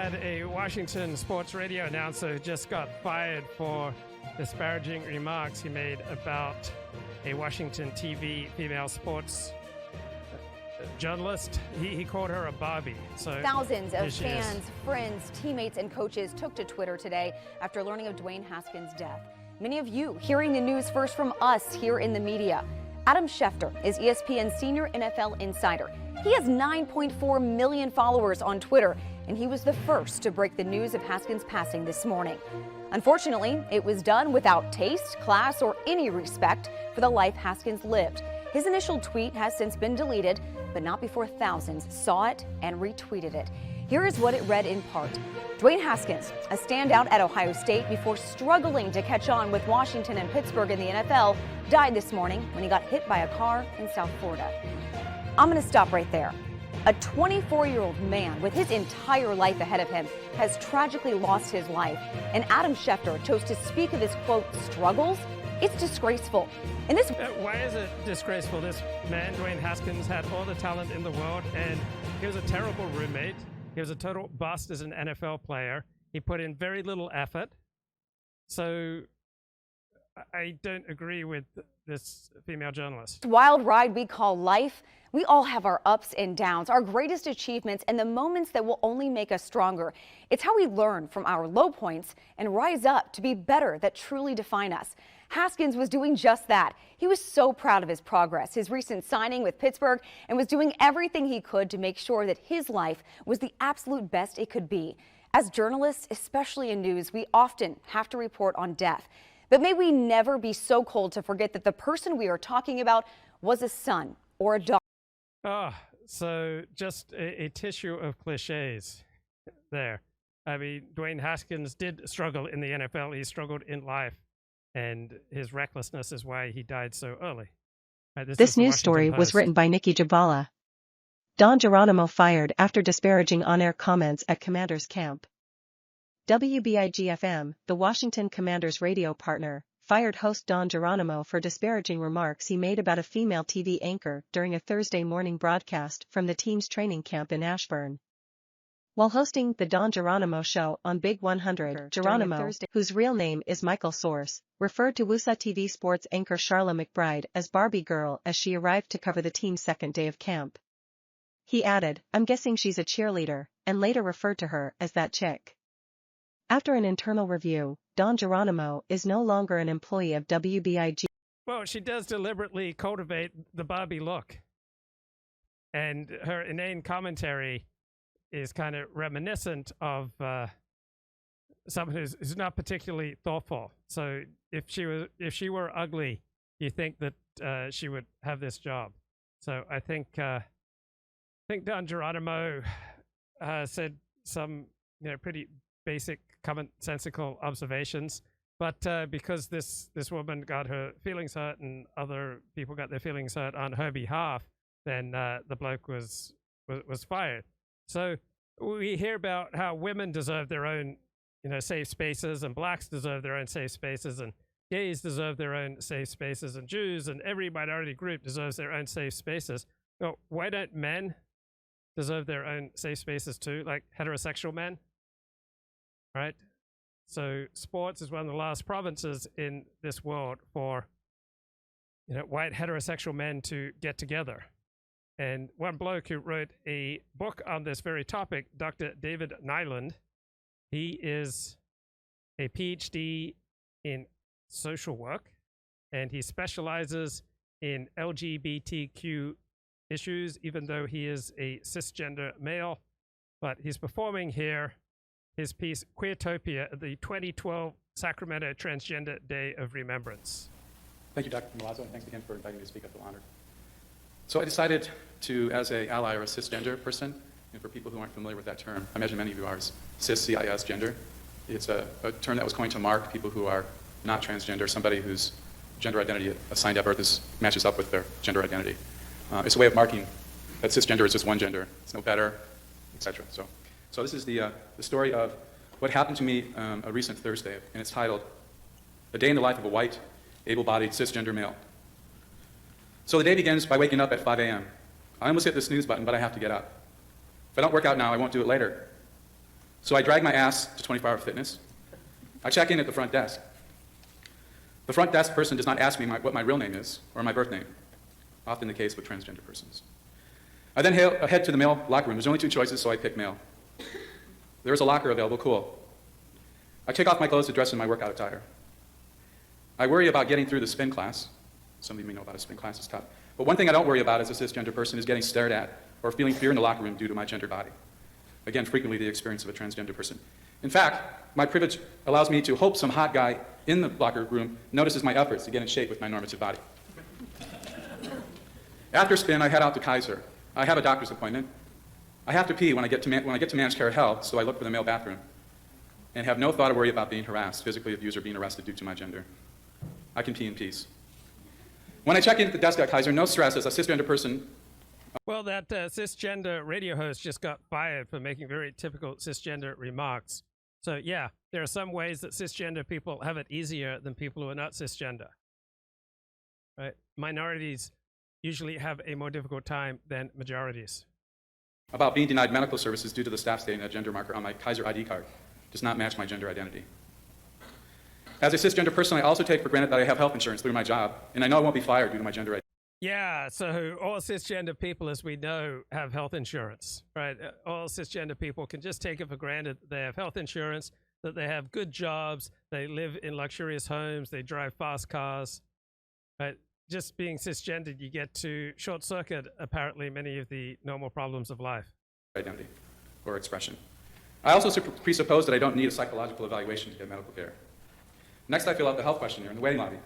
had a Washington sports radio announcer who just got fired for disparaging remarks he made about a Washington TV female sports journalist. He called her a Barbie. So thousands of fans, friends, teammates, and coaches took to Twitter today after learning of Dwayne Haskins' death. Many of you hearing the news first from us here in the media. Adam Schefter is ESPN's senior NFL insider. He has 9.4 million followers on Twitter, and he was the first to break the news of Haskins' passing this morning. Unfortunately, it was done without taste, class, or any respect for the life Haskins lived. His initial tweet has since been deleted, but not before thousands saw it and retweeted it. Here is what it read in part. Dwayne Haskins, a standout at Ohio State before struggling to catch on with Washington and Pittsburgh in the NFL, died this morning when he got hit by a car in South Florida. I'm going to stop right there. A 24-year-old man with his entire life ahead of him has tragically lost his life, and Adam Schefter chose to speak of his, quote, struggles. It's disgraceful. And this why is it disgraceful? This man, Dwayne Haskins, had all the talent in the world, and he was a terrible roommate. He was a total bust as an NFL player. He put in very little effort. So I don't agree with this female journalist. Wild ride we call life. We all have our ups and downs, our greatest achievements, and the moments that will only make us stronger. It's how we learn from our low points and rise up to be better that truly define us. Haskins was doing just that. He was so proud of his progress, his recent signing with Pittsburgh, and was doing everything he could to make sure that his life was the absolute best it could be. As journalists, especially in news, we often have to report on death. But may we never be so cold to forget that the person we are talking about was a son or a daughter. So just a tissue of cliches there. I mean, Dwayne Haskins did struggle in the NFL. He struggled in life, and his recklessness is why he died so early. This news story was written by Nikki Jabala. Don Geronimo fired after disparaging on-air comments at Commanders camp. WBIG-FM, the Washington Commanders radio partner, fired host Don Geronimo for disparaging remarks he made about a female TV anchor during a Thursday morning broadcast from the team's training camp in Ashburn. While hosting the Don Geronimo Show on Big 100, Geronimo, whose real name is Michael Source, referred to WUSA TV sports anchor Charla McBride as Barbie Girl as she arrived to cover the team's second day of camp. He added, "I'm guessing she's a cheerleader," and later referred to her as that chick. After an internal review, Don Geronimo is no longer an employee of WBIG. Well, she does deliberately cultivate the Barbie look. And her inane commentary is kind of reminiscent of someone who's not particularly thoughtful. So if she were ugly, you think that she would have this job. So I think Don Geronimo said some pretty basic, commonsensical observations, but because this woman got her feelings hurt and other people got their feelings hurt on her behalf, then the bloke was fired. So we hear about how women deserve their own, safe spaces, and blacks deserve their own safe spaces, and gays deserve their own safe spaces, and Jews and every minority group deserves their own safe spaces. Well, why don't men deserve their own safe spaces too, like heterosexual men? Right? So sports is one of the last provinces in this world for white heterosexual men to get together. And one bloke who wrote a book on this very topic, Dr. David Nylund, he is a PhD in social work, and he specializes in LGBTQ issues, even though he is a cisgender male. But he's performing here his piece, Queertopia, at the 2012 Sacramento Transgender Day of Remembrance. Thank you, Dr. Milazzo, and thanks again for inviting me to speak. I feel honored. So I decided to, as an ally or a cisgender person, for people who aren't familiar with that term, I imagine many of you are, cis, C-I-S, gender. It's a term that was coined to mark people who are not transgender, somebody whose gender identity assigned at birth matches up with their gender identity. It's a way of marking that cisgender is just one gender. It's no better, etc. So this is the story of what happened to me a recent Thursday, and it's titled, "A Day in the Life of a White, Able-Bodied, Cisgender Male." So the day begins by waking up at 5 a.m. I almost hit the snooze button, but I have to get up. If I don't work out now, I won't do it later. So I drag my ass to 24-hour fitness. I check in at the front desk. The front desk person does not ask me what my real name is or my birth name, often the case with transgender persons. I then head to the male locker room. There's only 2 choices, so I pick male. There is a locker available, cool. I take off my clothes to dress in my workout attire. I worry about getting through the spin class. Some of you may know about a spin class, it's tough. But one thing I don't worry about as a cisgender person is getting stared at or feeling fear in the locker room due to my gender body. Again, frequently the experience of a transgender person. In fact, my privilege allows me to hope some hot guy in the locker room notices my efforts to get in shape with my normative body. After spin, I head out to Kaiser. I have a doctor's appointment. I have to pee when I get to managed care health, so I look for the male bathroom and have no thought or worry about being harassed, physically abused, or being arrested due to my gender. I can pee in peace. When I check in at the desk at Kaiser, no stress as a cisgender person. Well, that cisgender radio host just got fired for making very typical cisgender remarks. So yeah, there are some ways that cisgender people have it easier than people who are not cisgender. Right? Minorities usually have a more difficult time than majorities. About being denied medical services due to the staff stating that gender marker on my Kaiser ID card does not match my gender identity. As a cisgender person, I also take for granted that I have health insurance through my job, and I know I won't be fired due to my gender identity. Yeah, so all cisgender people, as we know, have health insurance, right? All cisgender people can just take it for granted that they have health insurance, that they have good jobs, they live in luxurious homes, they drive fast cars, right? Just being cisgendered, you get to short circuit, apparently, many of the normal problems of life. Identity or expression. I also presuppose that I don't need a psychological evaluation to get medical care. Next, I fill out the health questionnaire in the waiting lobby.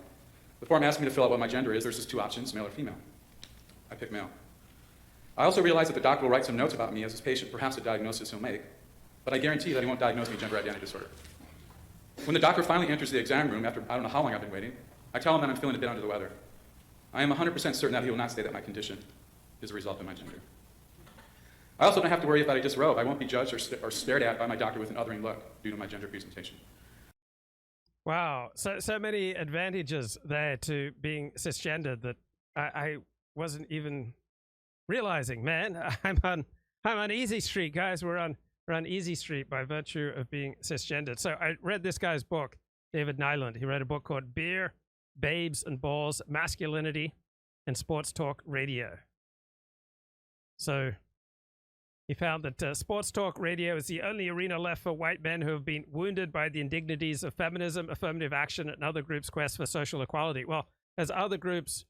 The form asks me to fill out what my gender is. There's just 2 options, male or female. I pick male. I also realize that the doctor will write some notes about me as his patient, perhaps a diagnosis he'll make, but I guarantee that he won't diagnose me with gender identity disorder. When the doctor finally enters the exam room, after I don't know how long I've been waiting, I tell him that I'm feeling a bit under the weather. I am 100% certain that he will not say that my condition is a result of my gender. I also don't have to worry if I disrobe. I won't be judged or stared at by my doctor with an othering look due to my gender presentation. Wow, so many advantages there to being cisgendered that I wasn't even realizing. Man, I'm on easy street, guys. We're on easy street by virtue of being cisgendered. So I read this guy's book, David Nylund. He wrote a book called Beer, Babes and Balls, Masculinity and Sports Talk Radio. So he found that sports talk radio is the only arena left for white men who have been wounded by the indignities of feminism, affirmative action, and other groups' quest for social equality. Well, as other groups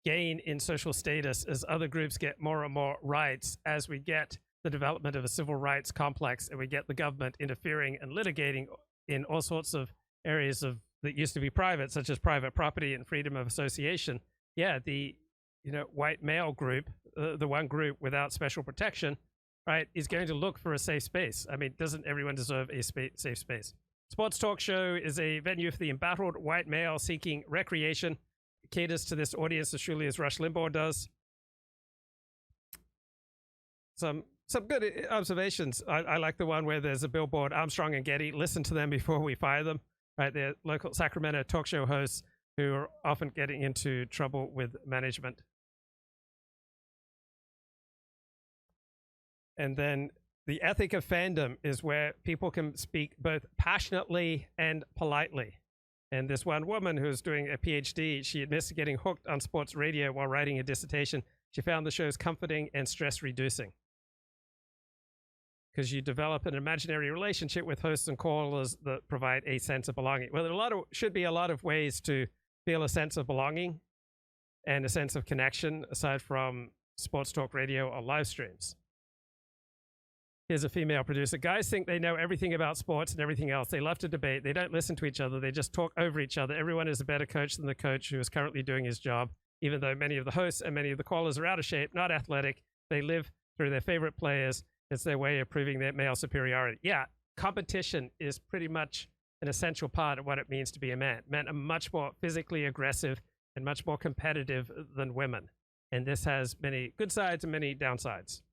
gain in social status, as other groups get more and more rights, as we get the development of a civil rights complex, and we get the government interfering and litigating in all sorts of areas that used to be private, such as private property and freedom of association, yeah, the white male group, the one group without special protection, right, is going to look for a safe space. I mean, doesn't everyone deserve a safe space? Sports Talk Show is a venue for the embattled white male seeking recreation. It caters to this audience as surely as Rush Limbaugh does. Some good observations. I like the one where there's a billboard, Armstrong and Getty, listen to them before we fire them. Right, they're local Sacramento talk show hosts who are often getting into trouble with management. And then the ethic of fandom is where people can speak both passionately and politely. And this one woman who's doing a PhD, she admits to getting hooked on sports radio while writing a dissertation. She found the shows comforting and stress-reducing, because you develop an imaginary relationship with hosts and callers that provide a sense of belonging. Well, there should be a lot of ways to feel a sense of belonging and a sense of connection aside from sports talk radio or live streams. Here's a female producer. Guys think they know everything about sports and everything else. They love to debate. They don't listen to each other. They just talk over each other. Everyone is a better coach than the coach who is currently doing his job, even though many of the hosts and many of the callers are out of shape, not athletic. They live through their favorite players. It's their way of proving their male superiority. Yeah, competition is pretty much an essential part of what it means to be a man. Men are much more physically aggressive and much more competitive than women. And this has many good sides and many downsides.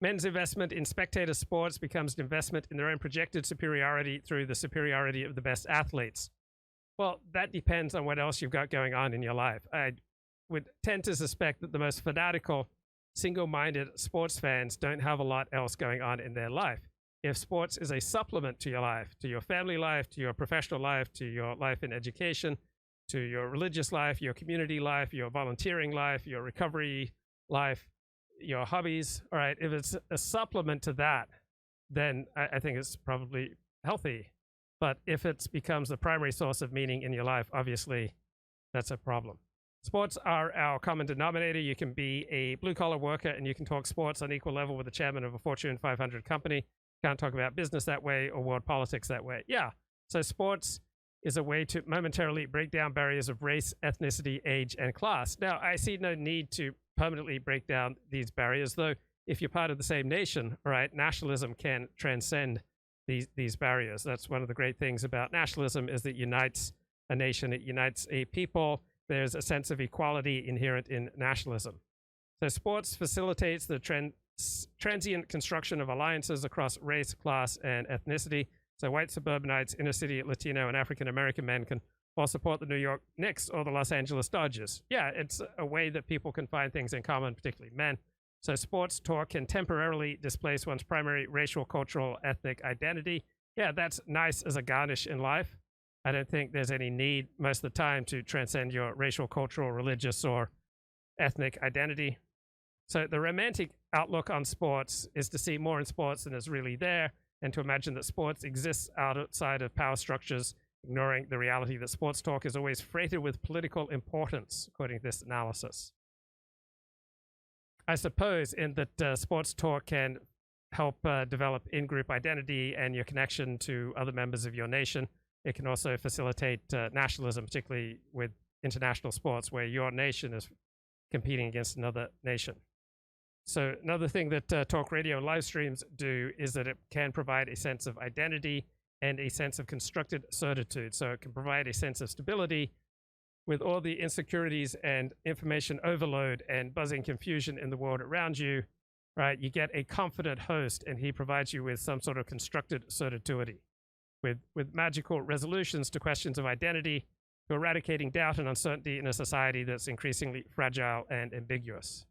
Men's investment in spectator sports becomes an investment in their own projected superiority through the superiority of the best athletes. Well, that depends on what else you've got going on in your life. I would tend to suspect that the most fanatical, single-minded sports fans don't have a lot else going on in their life. if sports is a supplement to your life, to your family life, to your professional life, to your life in education, to your religious life, your community life, your volunteering life, your recovery life, your hobbies, all right, if it's a supplement to that, then I think it's probably healthy. But if it becomes the primary source of meaning in your life, obviously that's a problem. Sports are our common denominator. You can be a blue-collar worker and you can talk sports on equal level with the chairman of a Fortune 500 company. Can't talk about business that way or world politics that way. Yeah, so sports is a way to momentarily break down barriers of race, ethnicity, age, and class. Now, I see no need to permanently break down these barriers, though if you're part of the same nation, all right, nationalism can transcend these barriers. That's one of the great things about nationalism, is that it unites a nation, it unites a people. There's a sense of equality inherent in nationalism. So sports facilitates the transient construction of alliances across race, class, and ethnicity. So white suburbanites, inner city Latino, and African American men can all support the New York Knicks or the Los Angeles Dodgers. Yeah, it's a way that people can find things in common, particularly men. So sports talk can temporarily displace one's primary racial, cultural, ethnic identity. Yeah, that's nice as a garnish in life. I don't think there's any need most of the time to transcend your racial, cultural, religious, or ethnic identity. So the romantic outlook on sports is to see more in sports than is really there, and to imagine that sports exists outside of power structures, ignoring the reality that sports talk is always freighted with political importance, according to this analysis. I suppose in that sports talk can help develop in-group identity and your connection to other members of your nation. It can also facilitate nationalism, particularly with international sports, where your nation is competing against another nation. So another thing that talk radio and live streams do is that it can provide a sense of identity and a sense of constructed certitude. So it can provide a sense of stability with all the insecurities and information overload and buzzing confusion in the world around you, right? You get a confident host, and he provides you with some sort of constructed certitude, with magical resolutions to questions of identity, to eradicating doubt and uncertainty in a society that's increasingly fragile and ambiguous.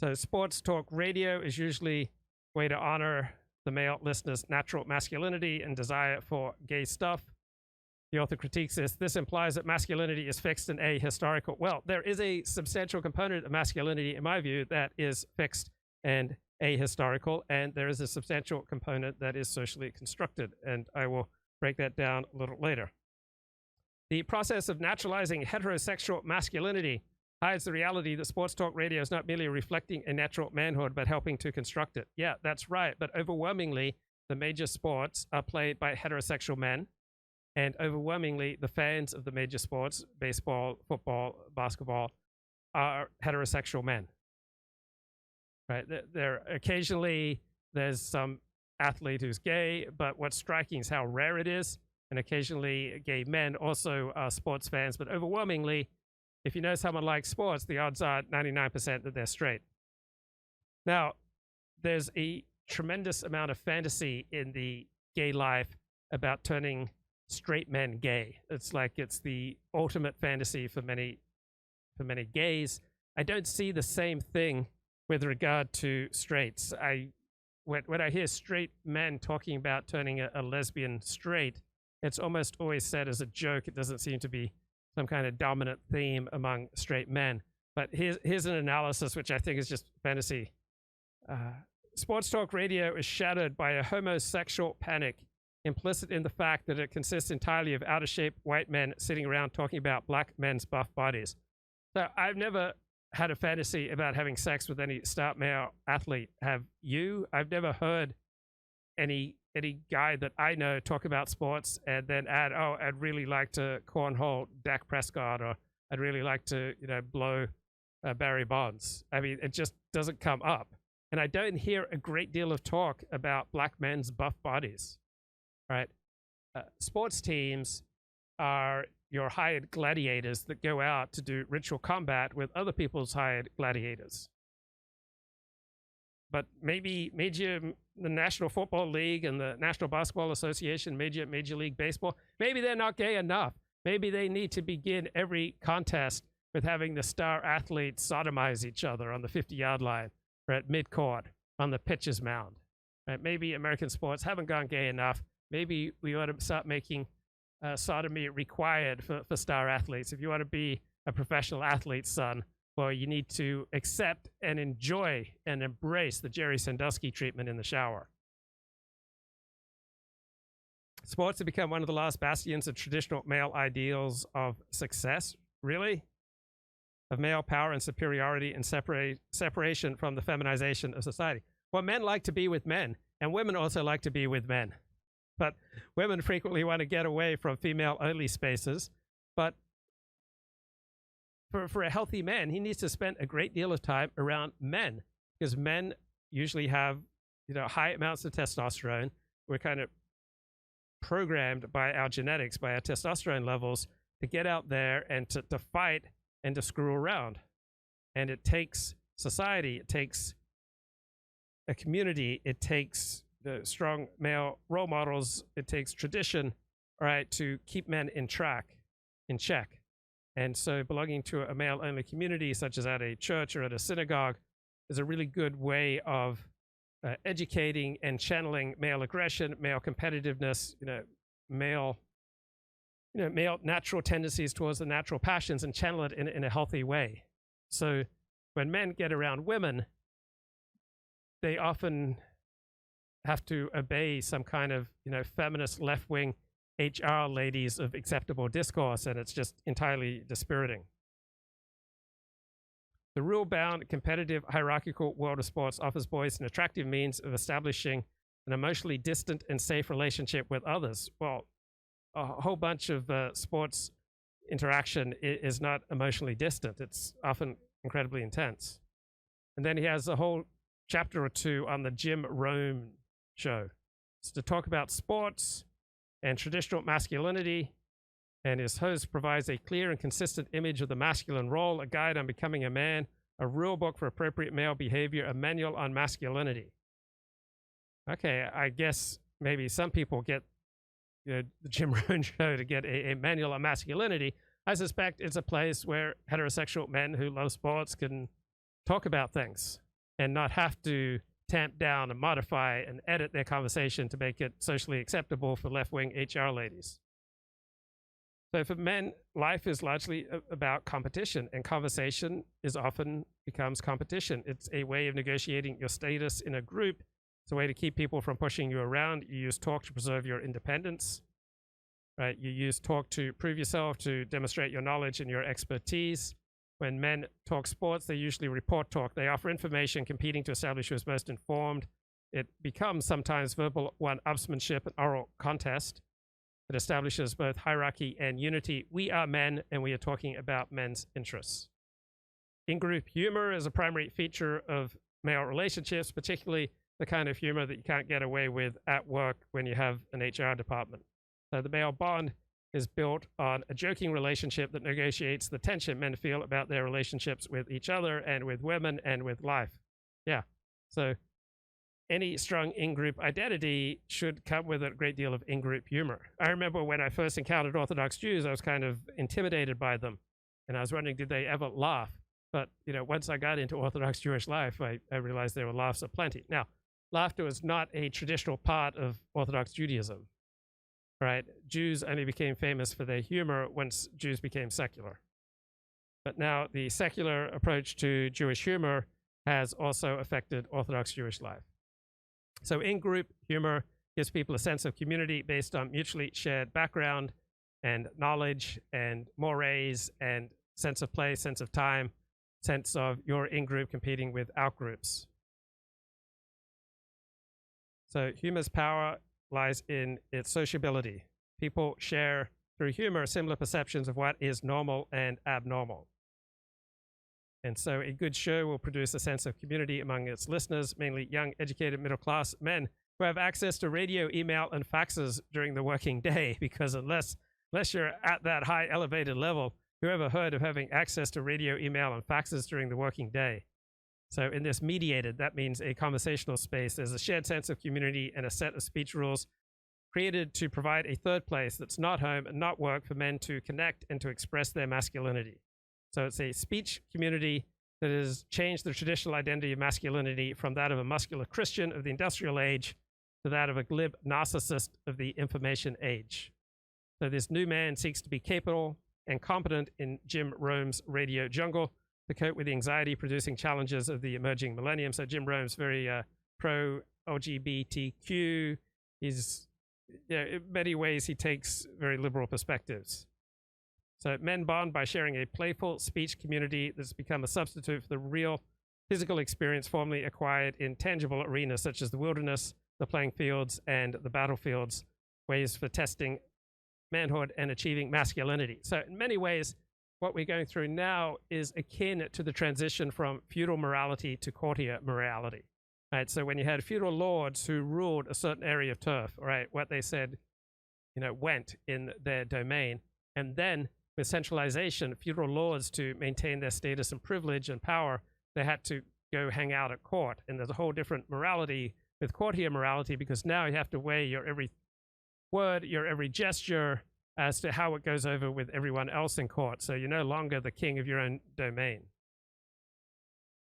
So sports talk radio is usually a way to honor the male listener's natural masculinity and desire for gay stuff. The author critiques this. This implies that masculinity is fixed and ahistorical. Well, there is a substantial component of masculinity, in my view, that is fixed and ahistorical, and there is a substantial component that is socially constructed, and I will break that down a little later. The process of naturalizing heterosexual masculinity hides the reality that sports talk radio is not merely reflecting a natural manhood, but helping to construct it. Yeah, that's right, but overwhelmingly, the major sports are played by heterosexual men, and overwhelmingly, the fans of the major sports, baseball, football, basketball, are heterosexual men. Right? Occasionally, there's some athlete who's gay, but what's striking is how rare it is. And occasionally, gay men also are sports fans. But overwhelmingly, if you know someone likes sports, the odds are 99% that they're straight. Now, there's a tremendous amount of fantasy in the gay life about turning straight men gay. It's like it's the ultimate fantasy for many gays. I don't see the same thing with regard to straights. When I hear straight men talking about turning a lesbian straight, it's almost always said as a joke. It doesn't seem to be some kind of dominant theme among straight men. But here's an analysis which I think is just fantasy. Sports talk radio is shadowed by a homosexual panic implicit in the fact that it consists entirely of out-of-shape white men sitting around talking about black men's buff bodies. So I've never had a fantasy about having sex with any star male athlete. Have you? I've never heard any guy that I know talk about sports and then add, oh, I'd really like to cornhole Dak Prescott, or I'd really like to, blow Barry Bonds. I mean, it just doesn't come up. And I don't hear a great deal of talk about black men's buff bodies. Right? Sports teams are your hired gladiators that go out to do ritual combat with other people's hired gladiators. But maybe the National Football League and the National Basketball Association, Major League Baseball, maybe they're not gay enough. Maybe they need to begin every contest with having the star athletes sodomize each other on the 50-yard line or at midcourt on the pitcher's mound. Right? Maybe American sports haven't gone gay enough. Maybe we ought to start making sodomy required for star athletes. If you want to be a professional athlete's son, well, you need to accept and enjoy and embrace the Jerry Sandusky treatment in the shower. Sports have become one of the last bastions of traditional male ideals of success, really, of male power and superiority and separation from the feminization of society. Well, men like to be with men, and women also like to be with men. But women frequently want to get away from female-only spaces. But for a healthy man, he needs to spend a great deal of time around men, because men usually have, high amounts of testosterone. We're kind of programmed by our genetics, by our testosterone levels, to get out there and to fight and to screw around. And it takes society, it takes a community, it takes the strong male role models, it takes tradition, all right, to keep men in check. And so belonging to a male-only community, such as at a church or at a synagogue, is a really good way of educating and channeling male aggression, male competitiveness, male natural tendencies towards the natural passions, and channel it in a healthy way. So when men get around women, they often have to obey some kind of, feminist left-wing HR ladies of acceptable discourse, and it's just entirely dispiriting. The rule-bound, competitive, hierarchical world of sports offers boys an attractive means of establishing an emotionally distant and safe relationship with others. Well, a whole bunch of sports interaction is not emotionally distant. It's often incredibly intense. And then he has a whole chapter or two on the Jim Rome show. It's to talk about sports and traditional masculinity, and his host provides a clear and consistent image of the masculine role, a guide on becoming a man, a rule book for appropriate male behavior, a manual on masculinity. Okay, I guess maybe some people get the Jim Rohn show to get a manual on masculinity. I suspect it's a place where heterosexual men who love sports can talk about things and not have to tamp down and modify and edit their conversation to make it socially acceptable for left-wing HR ladies. So for men, life is largely about competition, and conversation often becomes competition. It's a way of negotiating your status in a group. It's a way to keep people from pushing you around. You use talk to preserve your independence, right? You use talk to prove yourself, to demonstrate your knowledge and your expertise. When men talk sports, they usually report talk. They offer information, competing to establish who is most informed. It becomes sometimes verbal one-upsmanship, an oral contest. It establishes both hierarchy and unity. We are men, and we are talking about men's interests. In-group humor is a primary feature of male relationships, particularly the kind of humor that you can't get away with at work when you have an HR department. So the male bond is built on a joking relationship that negotiates the tension men feel about their relationships with each other and with women and with life. Yeah, so any strong in-group identity should come with a great deal of in-group humor. I remember when I first encountered Orthodox Jews, I was kind of intimidated by them. And I was wondering, did they ever laugh? But, once I got into Orthodox Jewish life, I realized there were laughs aplenty. Now, laughter was not a traditional part of Orthodox Judaism, right? Jews only became famous for their humor once Jews became secular. But now the secular approach to Jewish humor has also affected Orthodox Jewish life. So in-group humor gives people a sense of community based on mutually shared background and knowledge and mores and sense of place, sense of time, sense of your in-group competing with out-groups. So humor's power lies in its sociability. People share through humor similar perceptions of what is normal and abnormal. And so a good show will produce a sense of community among its listeners, mainly young, educated, middle-class men who have access to radio, email, and faxes during the working day, because unless you're at that high elevated level, who ever heard of having access to radio, email, and faxes during the working day? So in this mediated, that means a conversational space. There's a shared sense of community and a set of speech rules created to provide a third place that's not home and not work for men to connect and to express their masculinity. So it's a speech community that has changed the traditional identity of masculinity from that of a muscular Christian of the industrial age to that of a glib narcissist of the information age. So this new man seeks to be capable and competent in Jim Rome's radio jungle to cope with the anxiety-producing challenges of the emerging millennium. So Jim Rome's very pro-LGBTQ. He's, in many ways, he takes very liberal perspectives. So men bond by sharing a playful speech community that's become a substitute for the real physical experience formerly acquired in tangible arenas such as the wilderness, the playing fields, and the battlefields, ways for testing manhood and achieving masculinity. So in many ways, what we're going through now is akin to the transition from feudal morality to courtier morality. Right? So when you had feudal lords who ruled a certain area of turf, right, what they said, went in their domain, and then with centralization, feudal lords, to maintain their status and privilege and power, they had to go hang out at court. And there's a whole different morality with courtier morality, because now you have to weigh your every word, your every gesture as to how it goes over with everyone else in court. So you're no longer the king of your own domain.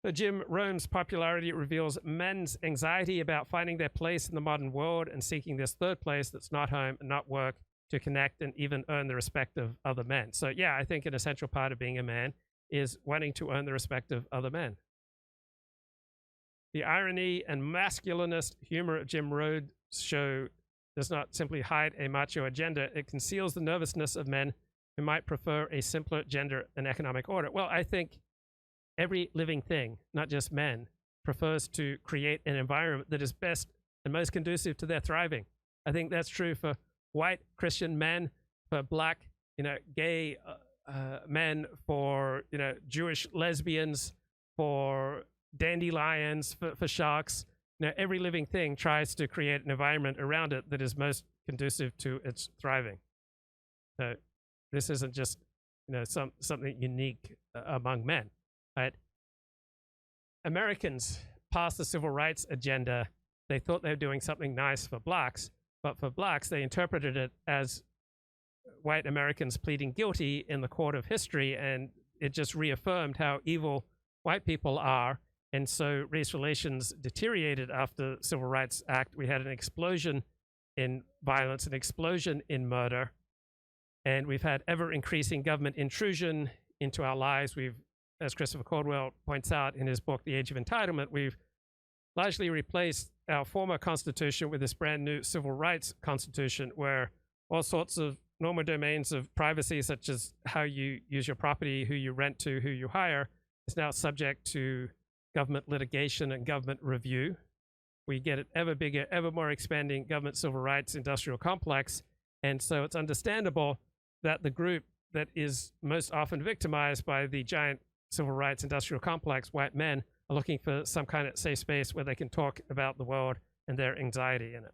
So Jim Rome's popularity reveals men's anxiety about finding their place in the modern world and seeking this third place that's not home and not work, to connect and even earn the respect of other men. So yeah, I think an essential part of being a man is wanting to earn the respect of other men. The irony and masculinist humor of Jim Rome's show does not simply hide a macho agenda, it conceals the nervousness of men who might prefer a simpler gender and economic order. Well, I think every living thing, not just men, prefers to create an environment that is best and most conducive to their thriving. I think that's true for white Christian men, for black, gay men, for, Jewish lesbians, for dandelions, for sharks. Every living thing tries to create an environment around it that is most conducive to its thriving. So this isn't just, something unique among men, right? Americans passed the civil rights agenda. They thought they were doing something nice for blacks, but for blacks, they interpreted it as white Americans pleading guilty in the court of history, and it just reaffirmed how evil white people are. And so race relations deteriorated after the Civil Rights Act. We had an explosion in violence, an explosion in murder, and we've had ever-increasing government intrusion into our lives. We've, as Christopher Caldwell points out in his book, The Age of Entitlement, we've largely replaced our former constitution with this brand new civil rights constitution, where all sorts of normal domains of privacy, such as how you use your property, who you rent to, who you hire, is now subject to government litigation and government review. We get an ever bigger, ever more expanding government civil rights industrial complex. And so it's understandable that the group that is most often victimized by the giant civil rights industrial complex, white men, are looking for some kind of safe space where they can talk about the world and their anxiety in it.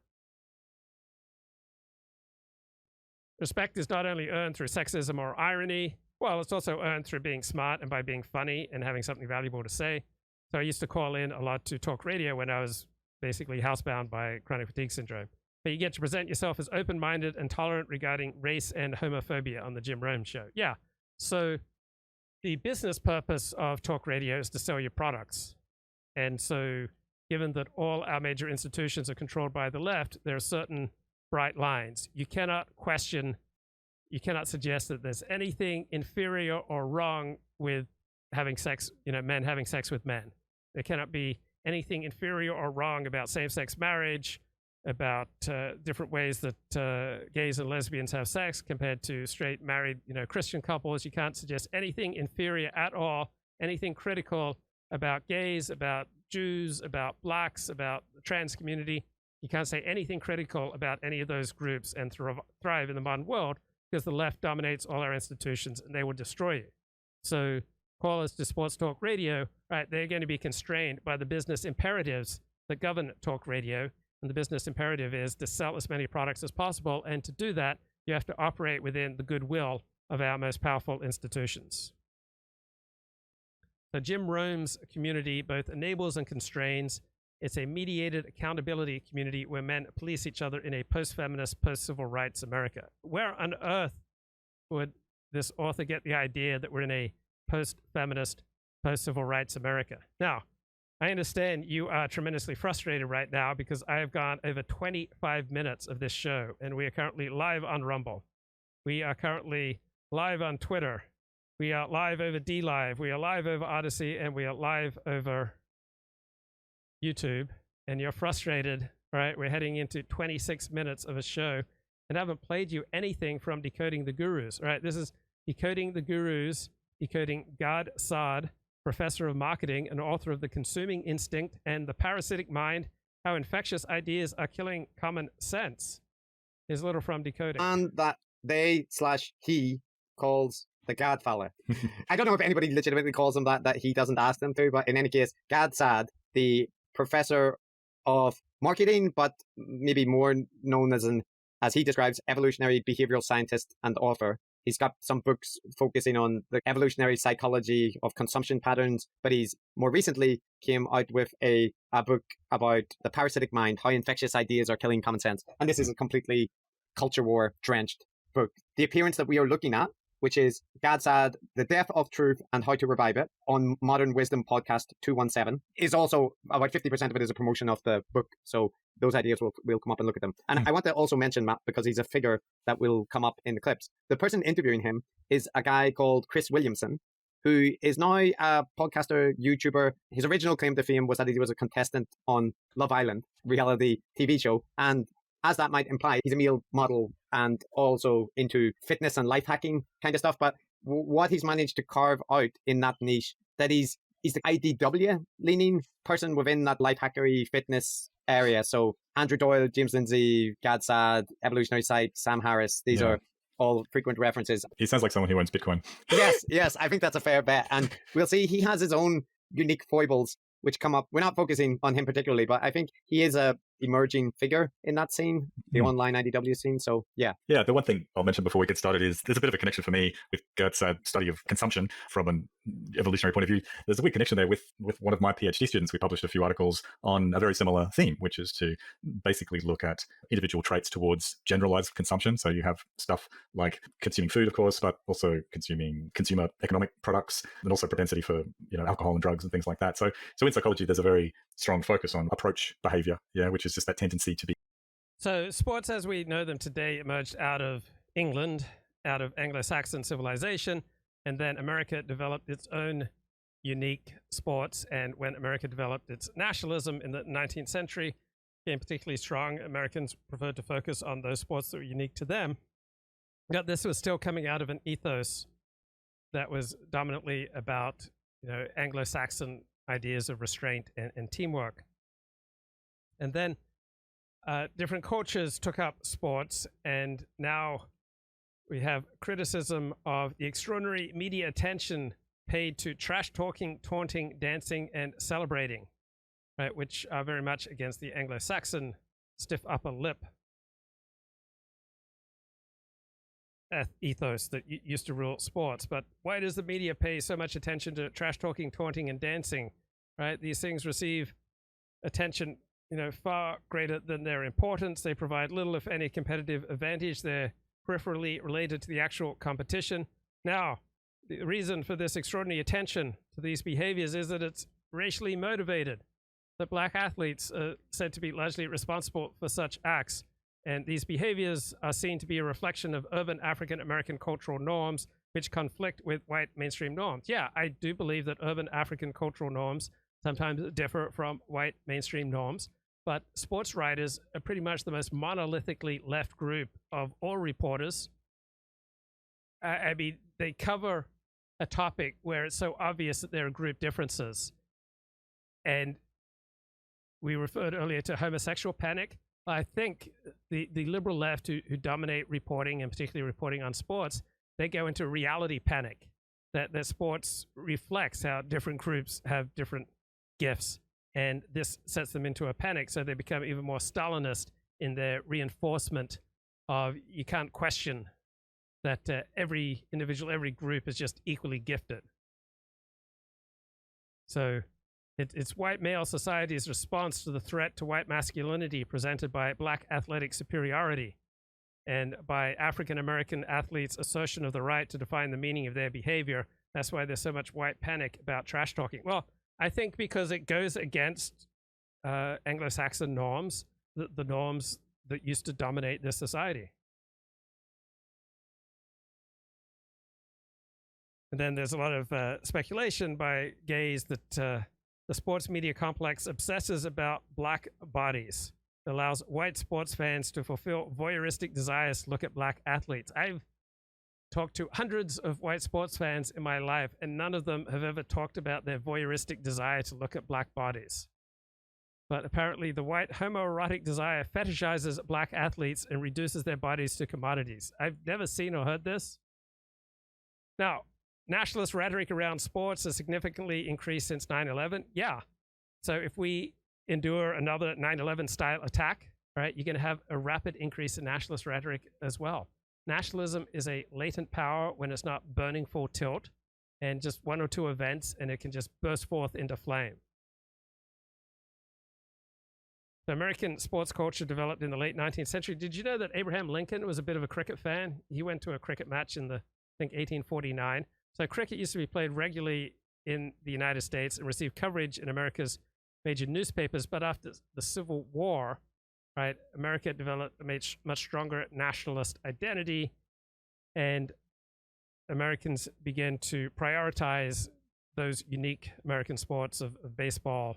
Respect is not only earned through sexism or irony, well, it's also earned through being smart and by being funny and having something valuable to say. So I used to call in a lot to talk radio when I was basically housebound by chronic fatigue syndrome. But you get to present yourself as open-minded and tolerant regarding race and homophobia on the Jim Rome Show. Yeah, so the business purpose of talk radio is to sell your products. And so given that all our major institutions are controlled by the left, there are certain bright lines. You cannot question, you cannot suggest that there's anything inferior or wrong with having sex, men having sex with men. There cannot be anything inferior or wrong about same-sex marriage, about different ways that gays and lesbians have sex compared to straight married, Christian couples. You can't suggest anything inferior at all, anything critical about gays, about Jews, about blacks, about the trans community. You can't say anything critical about any of those groups and thrive in the modern world, because the left dominates all our institutions and they will destroy you. So callers to sports talk radio, right, they're going to be constrained by the business imperatives that govern talk radio. And the business imperative is to sell as many products as possible. And to do that, you have to operate within the goodwill of our most powerful institutions. So Jim Rome's community both enables and constrains. It's a mediated accountability community where men police each other in a post-feminist, post-civil rights America. Where on earth would this author get the idea that we're in a post-feminist, post-civil rights America. Now, I understand you are tremendously frustrated right now because I have gone over 25 minutes of this show, and we are currently live on Rumble. We are currently live on Twitter. We are live over DLive. We are live over Odyssey, and we are live over YouTube. And you're frustrated, right? We're heading into 26 minutes of a show, and I haven't played you anything from Decoding the Gurus, right? This is Decoding the Gurus, Decoding Gad Saad, professor of marketing and author of The Consuming Instinct and The Parasitic Mind, How Infectious Ideas Are Killing Common Sense. Here's a little from Decoding. And that they/he calls the Gad fella. I don't know if anybody legitimately calls him that he doesn't ask them to, but in any case, Gad Saad, the professor of marketing, but maybe more known as he describes, evolutionary behavioral scientist and author. He's got some books focusing on the evolutionary psychology of consumption patterns, but he's more recently came out with a book about the parasitic mind, how infectious ideas are killing common sense. And this is a completely culture war drenched book. The appearance that we are looking at, which is Gad Saad, The Death of Truth and How to Revive It on Modern Wisdom Podcast 217, is also about 50% of it is a promotion of the book. So those ideas we'll come up and look at them. And I want to also mention, Matt, because he's a figure that will come up in the clips. The person interviewing him is a guy called Chris Williamson, who is now a podcaster, YouTuber. His original claim to fame was that he was a contestant on Love Island, reality TV show. And as that might imply, he's a male model and also into fitness and life hacking kind of stuff. But what he's managed to carve out in that niche, that he's the IDW leaning person within that life hackery fitness area. So Andrew Doyle, James Lindsay, Gad Saad, Evolutionary Psych, Sam Harris, these are all frequent references. He sounds like someone who owns Bitcoin. Yes, I think that's a fair bet. And we'll see, he has his own unique foibles which come up. We're not focusing on him particularly, but I think he is a emerging figure in that scene, the online IDW scene. So yeah. The one thing I'll mention before we get started is there's a bit of a connection for me with Gad's study of consumption from an evolutionary point of view. There's a weird connection there with one of my PhD students. We published a few articles on a very similar theme, which is to basically look at individual traits towards generalized consumption. So you have stuff like consuming food, of course, but also consuming consumer economic products, and also propensity for alcohol and drugs and things like that. So in psychology, there's a very strong focus on approach behavior, which is just that tendency to be. So sports as we know them today emerged out of England, out of Anglo-Saxon civilization, and then America developed its own unique sports. And when America developed its nationalism in the 19th century, became particularly strong, Americans preferred to focus on those sports that were unique to them. But this was still coming out of an ethos that was dominantly about Anglo-Saxon ideas of restraint and teamwork. And then different cultures took up sports, and now we have criticism of the extraordinary media attention paid to trash talking, taunting, dancing, and celebrating, right, which are very much against the Anglo-Saxon stiff upper lip ethos that used to rule sports. But why does the media pay so much attention to trash talking, taunting, and dancing? Right, these things receive attention, far greater than their importance. They provide little, if any, competitive advantage. They're peripherally related to the actual competition. Now, the reason for this extraordinary attention to these behaviors is that it's racially motivated. That black athletes are said to be largely responsible for such acts. And these behaviors are seen to be a reflection of urban African-American cultural norms, which conflict with white mainstream norms. Yeah, I do believe that urban African cultural norms sometimes differ from white mainstream norms, but sports writers are pretty much the most monolithically left group of all reporters. I mean, they cover a topic where it's so obvious that there are group differences. And we referred earlier to homosexual panic. I think the liberal left who dominate reporting, and particularly reporting on sports, they go into reality panic, that sports reflects how different groups have different gifts, and this sets them into a panic, so they become even more Stalinist in their reinforcement of you can't question that every individual, every group is just equally gifted. So it's white male society's response to the threat to white masculinity presented by black athletic superiority and by African-American athletes' assertion of the right to define the meaning of their behavior That's why there's so much white panic about trash talking. Well, I think because it goes against Anglo-Saxon norms, the norms that used to dominate this society. And then there's a lot of speculation by gays that the sports media complex obsesses about black bodies. It allows white sports fans to fulfill voyeuristic desires to look at black athletes. I've talked to hundreds of white sports fans in my life, and none of them have ever talked about their voyeuristic desire to look at black bodies. But apparently the white homoerotic desire fetishizes black athletes and reduces their bodies to commodities. I've never seen or heard this. Now, nationalist rhetoric around sports has significantly increased since 9/11. Yeah. So if we endure another 9/11 style attack, right, you're going to have a rapid increase in nationalist rhetoric as well. Nationalism is a latent power when it's not burning full tilt, and just one or two events and it can just burst forth into flame. The American sports culture developed in the late 19th century. Did you know that Abraham Lincoln was a bit of a cricket fan? He went to a cricket match in I think 1849. So cricket used to be played regularly in the United States and received coverage in America's major newspapers. But after the Civil War, right, America developed a much stronger nationalist identity, and Americans began to prioritize those unique American sports of baseball,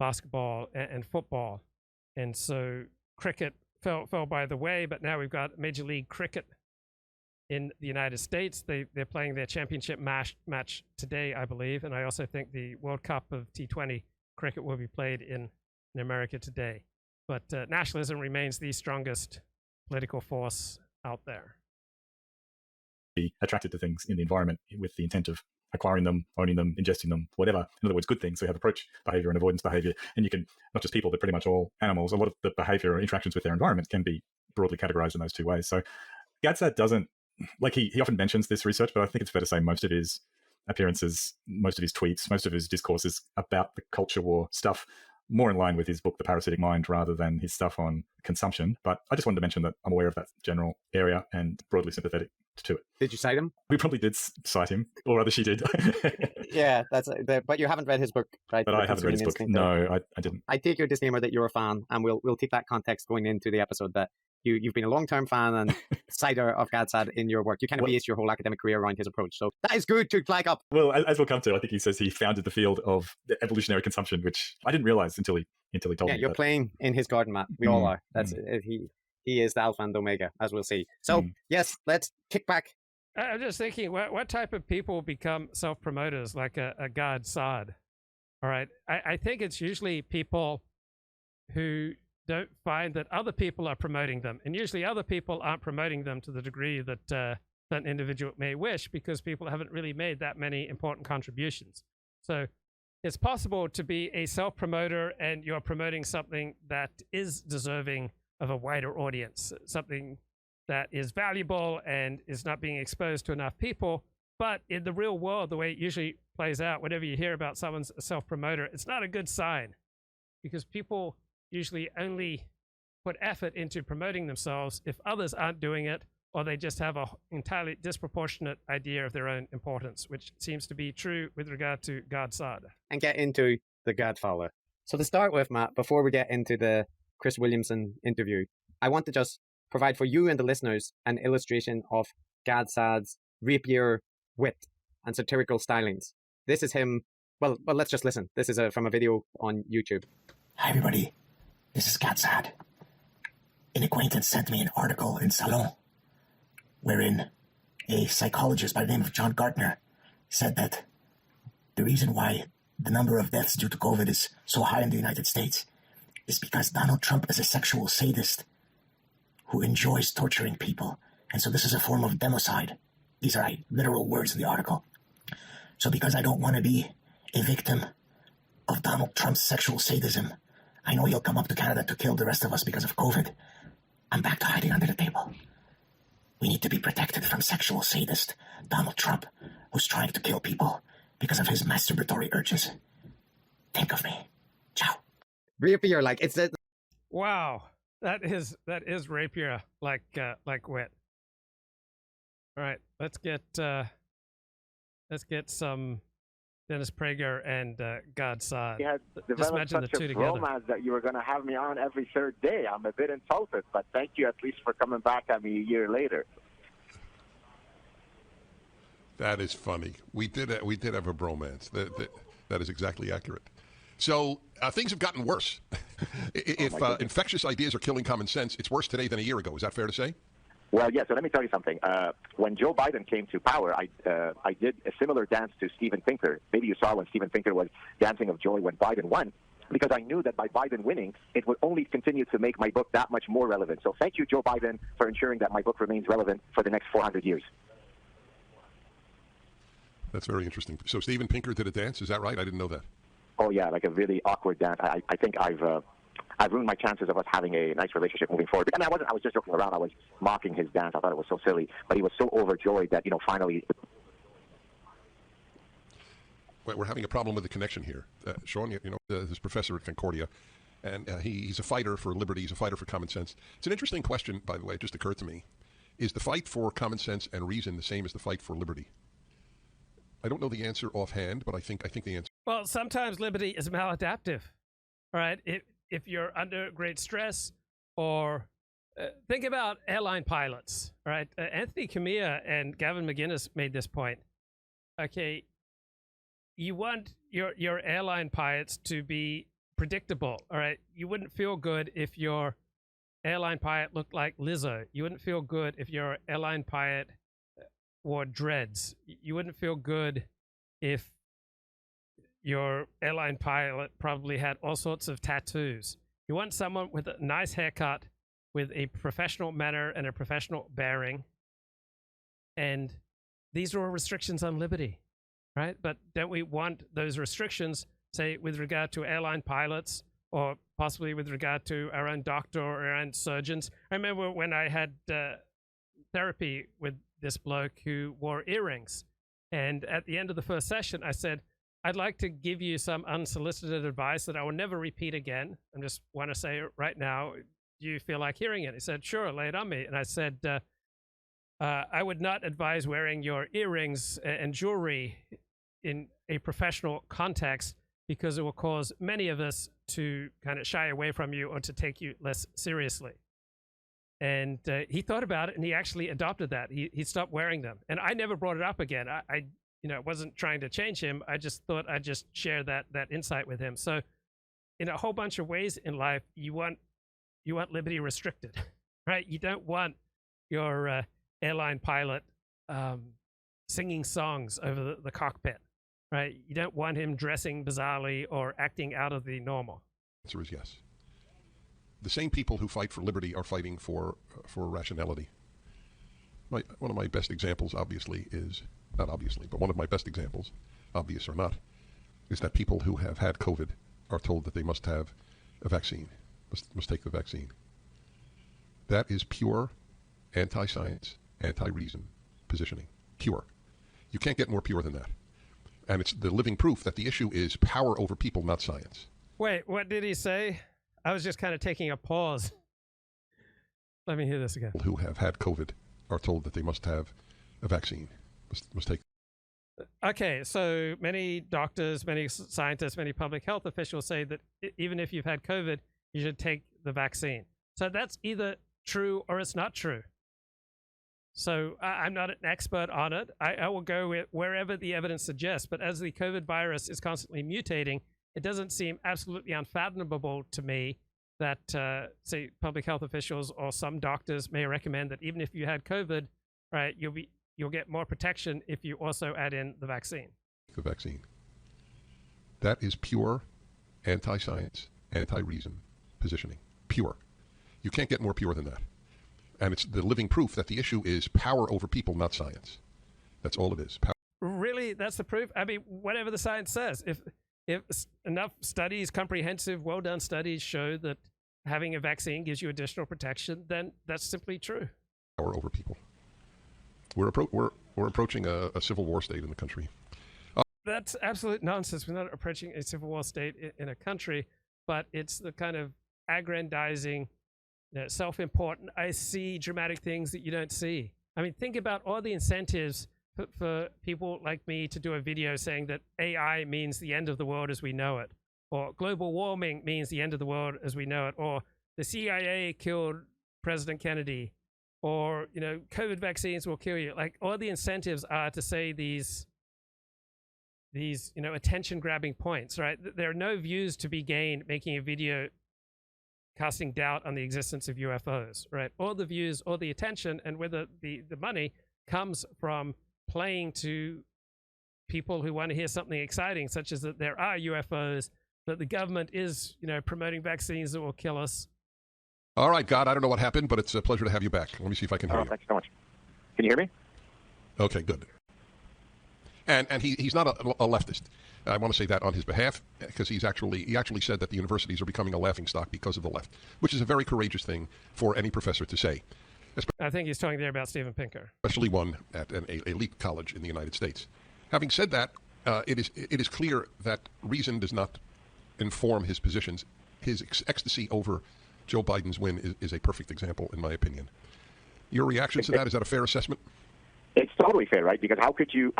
basketball, and football. And so cricket fell by the way, but now we've got Major League Cricket in the United States. They're playing their championship match today, I believe. And I also think the World Cup of T20 cricket will be played in America today. But nationalism remains the strongest political force out there. Be attracted to things in the environment with the intent of acquiring them, owning them, ingesting them, whatever. In other words, good things. So you have approach behavior and avoidance behavior. And you can, not just people, but pretty much all animals, a lot of the behavior or interactions with their environment can be broadly categorized in those two ways. So Gad Saad doesn't, like he often mentions this research, but I think it's fair to say most of his appearances, most of his tweets, most of his discourses about the culture war stuff, more in line with his book, The Parasitic Mind, rather than his stuff on consumption. But I just wanted to mention that I'm aware of that general area and broadly sympathetic to it. Did you cite him? We probably did cite him, or rather she did. Yeah, but you haven't read his book, right? But I haven't read his book. No, I didn't. I take your disclaimer that you're a fan, and we'll take that context going into the episode that you've been a long-term fan and citer of Gad Saad in your work. You kind of base your whole academic career around his approach. So that is good to flag up. Well, as we'll come to, I think he says he founded the field of evolutionary consumption, which I didn't realize until he told me. Yeah, you're playing in his garden, Matt. We all are. That's he is the alpha and omega, as we'll see. So yes, let's kick back. I'm just thinking, what type of people become self-promoters like a Gad Saad? All right. I think it's usually people who don't find that other people are promoting them. And usually other people aren't promoting them to the degree that an individual may wish, because people haven't really made that many important contributions. So it's possible to be a self-promoter and you're promoting something that is deserving of a wider audience, something that is valuable and is not being exposed to enough people. But in the real world, the way it usually plays out, whenever you hear about someone's a self-promoter, it's not a good sign, because people usually only put effort into promoting themselves if others aren't doing it, or they just have an entirely disproportionate idea of their own importance, which seems to be true with regard to Gad Saad. And get into the Godfather. So to start with, Matt, before we get into the Chris Williamson interview, I want to just provide for you and the listeners an illustration of Gad Saad's rapier wit and satirical stylings. This is him. Well, let's just listen. This is from a video on YouTube. Hi, everybody. This is Gad Saad. An acquaintance sent me an article in Salon wherein a psychologist by the name of John Gartner said that the reason why the number of deaths due to COVID is so high in the United States is because Donald Trump is a sexual sadist who enjoys torturing people. And so this is a form of democide. These are literal words in the article. So because I don't want to be a victim of Donald Trump's sexual sadism, I know he'll come up to Canada to kill the rest of us because of COVID. I'm back to hiding under the table. We need to be protected from sexual sadist Donald Trump, who's trying to kill people because of his masturbatory urges. Think of me. Ciao. Rapier, like it's a... Wow. That is rapier like wit. All right, let's get Let's get some Dennis Prager and Gad Saad. You had Just developed imagine the such two a together. bromance that you were going to have me on every third day. I'm a bit insulted, but thank you at least for coming back at me a year later. That is funny. We did have a bromance. That is exactly accurate. So things have gotten worse. If infectious ideas are killing common sense, it's worse today than a year ago. Is that fair to say? Well, yeah, so let me tell you something. When Joe Biden came to power, I did a similar dance to Steven Pinker. Maybe you saw when Steven Pinker was dancing of joy when Biden won, because I knew that by Biden winning, it would only continue to make my book that much more relevant. So thank you, Joe Biden, for ensuring that my book remains relevant for the next 400 years. That's very interesting. So Steven Pinker did a dance, is that right? I didn't know that. Oh, yeah, like a really awkward dance. I think I've ruined my chances of us having a nice relationship moving forward. I mean, I was just joking around. I was mocking his dance. I thought it was so silly. But he was so overjoyed that, finally... We're having a problem with the connection here. Sean, this professor at Concordia, and he's a fighter for liberty. He's a fighter for common sense. It's an interesting question, by the way. It just occurred to me. Is the fight for common sense and reason the same as the fight for liberty? I don't know the answer offhand, but I think the answer... Well, sometimes liberty is maladaptive, right? If you're under great stress, or think about airline pilots, right? Anthony Camilla and Gavin McInnes made this point. Okay, you want your airline pilots to be predictable, all right? You wouldn't feel good if your airline pilot looked like Lizzo. You wouldn't feel good if your airline pilot wore dreads. You wouldn't feel good if your airline pilot probably had all sorts of tattoos. You want someone with a nice haircut, with a professional manner and a professional bearing. And these are all restrictions on liberty, right? But don't we want those restrictions, say, with regard to airline pilots, or possibly with regard to our own doctor or our own surgeons? I remember when I had therapy with this bloke who wore earrings. And at the end of the first session, I said, I'd like to give you some unsolicited advice that I will never repeat again. I just want to say it right now. Do you feel like hearing it? He said, sure, lay it on me. And I said, I would not advise wearing your earrings and jewelry in a professional context, because it will cause many of us to kind of shy away from you or to take you less seriously. And he thought about it, and he actually adopted that. He stopped wearing them. And I never brought it up again. I wasn't trying to change him. I just thought I'd just share that insight with him. So in a whole bunch of ways in life, you want liberty restricted, right? You don't want your airline pilot singing songs over the cockpit, right? You don't want him dressing bizarrely or acting out of the normal. The answer is yes. The same people who fight for liberty are fighting for rationality. One of my best examples, obviously, is, not obviously, but one of my best examples, obvious or not, is that people who have had COVID are told that they must have a vaccine, must take the vaccine. That is pure anti-science, anti-reason positioning. Pure. You can't get more pure than that. And it's the living proof that the issue is power over people, not science. Wait, what did he say? I was just kind of taking a pause. Let me hear this again. Who have had COVID are told that they must have a vaccine, must take. Okay, so many doctors, many scientists, many public health officials say that even if you've had COVID, you should take the vaccine. So that's either true or it's not true. So I'm not an expert on it. I will go wherever the evidence suggests. But as the COVID virus is constantly mutating, it doesn't seem absolutely unfathomable to me that, say, public health officials or some doctors may recommend that even if you had COVID, right, you'll get more protection if you also add in the vaccine. The vaccine. That is pure anti-science, anti-reason positioning. Pure. You can't get more pure than that. And it's the living proof that the issue is power over people, not science. That's all it is. Power. Really? That's the proof? I mean, whatever the science says. If enough studies, comprehensive, well-done studies show that having a vaccine gives you additional protection, then that's simply true. Power over people. We're approaching a civil war state in the country. That's absolute nonsense. We're not approaching a civil war state in a country, but it's the kind of aggrandizing, self-important, I see dramatic things that you don't see. I mean, think about all the incentives for people like me to do a video saying that AI means the end of the world as we know it, or global warming means the end of the world as we know it, or the CIA killed President Kennedy, or, you know, COVID vaccines will kill you. Like, all the incentives are to say these, you know, attention-grabbing points, right? There are no views to be gained making a video casting doubt on the existence of UFOs, right? All the views, all the attention, and whether the money comes from playing to people who want to hear something exciting, such as that there are UFOs, that the government is, you know, promoting vaccines that will kill us. All right, God, I don't know what happened, but it's a pleasure to have you back. Let me see if I can hear you. Thanks so much. Can you hear me? Okay, good. And he's not a leftist. I want to say that on his behalf, because he actually said that the universities are becoming a laughingstock because of the left, which is a very courageous thing for any professor to say. I think he's talking there about Steven Pinker. Especially one at an elite college in the United States. Having said that, it is clear that reason does not inform his positions. His ecstasy over Joe Biden's win is a perfect example, in my opinion. Your reaction to that, is that a fair assessment? It's totally fair, right? Because how could you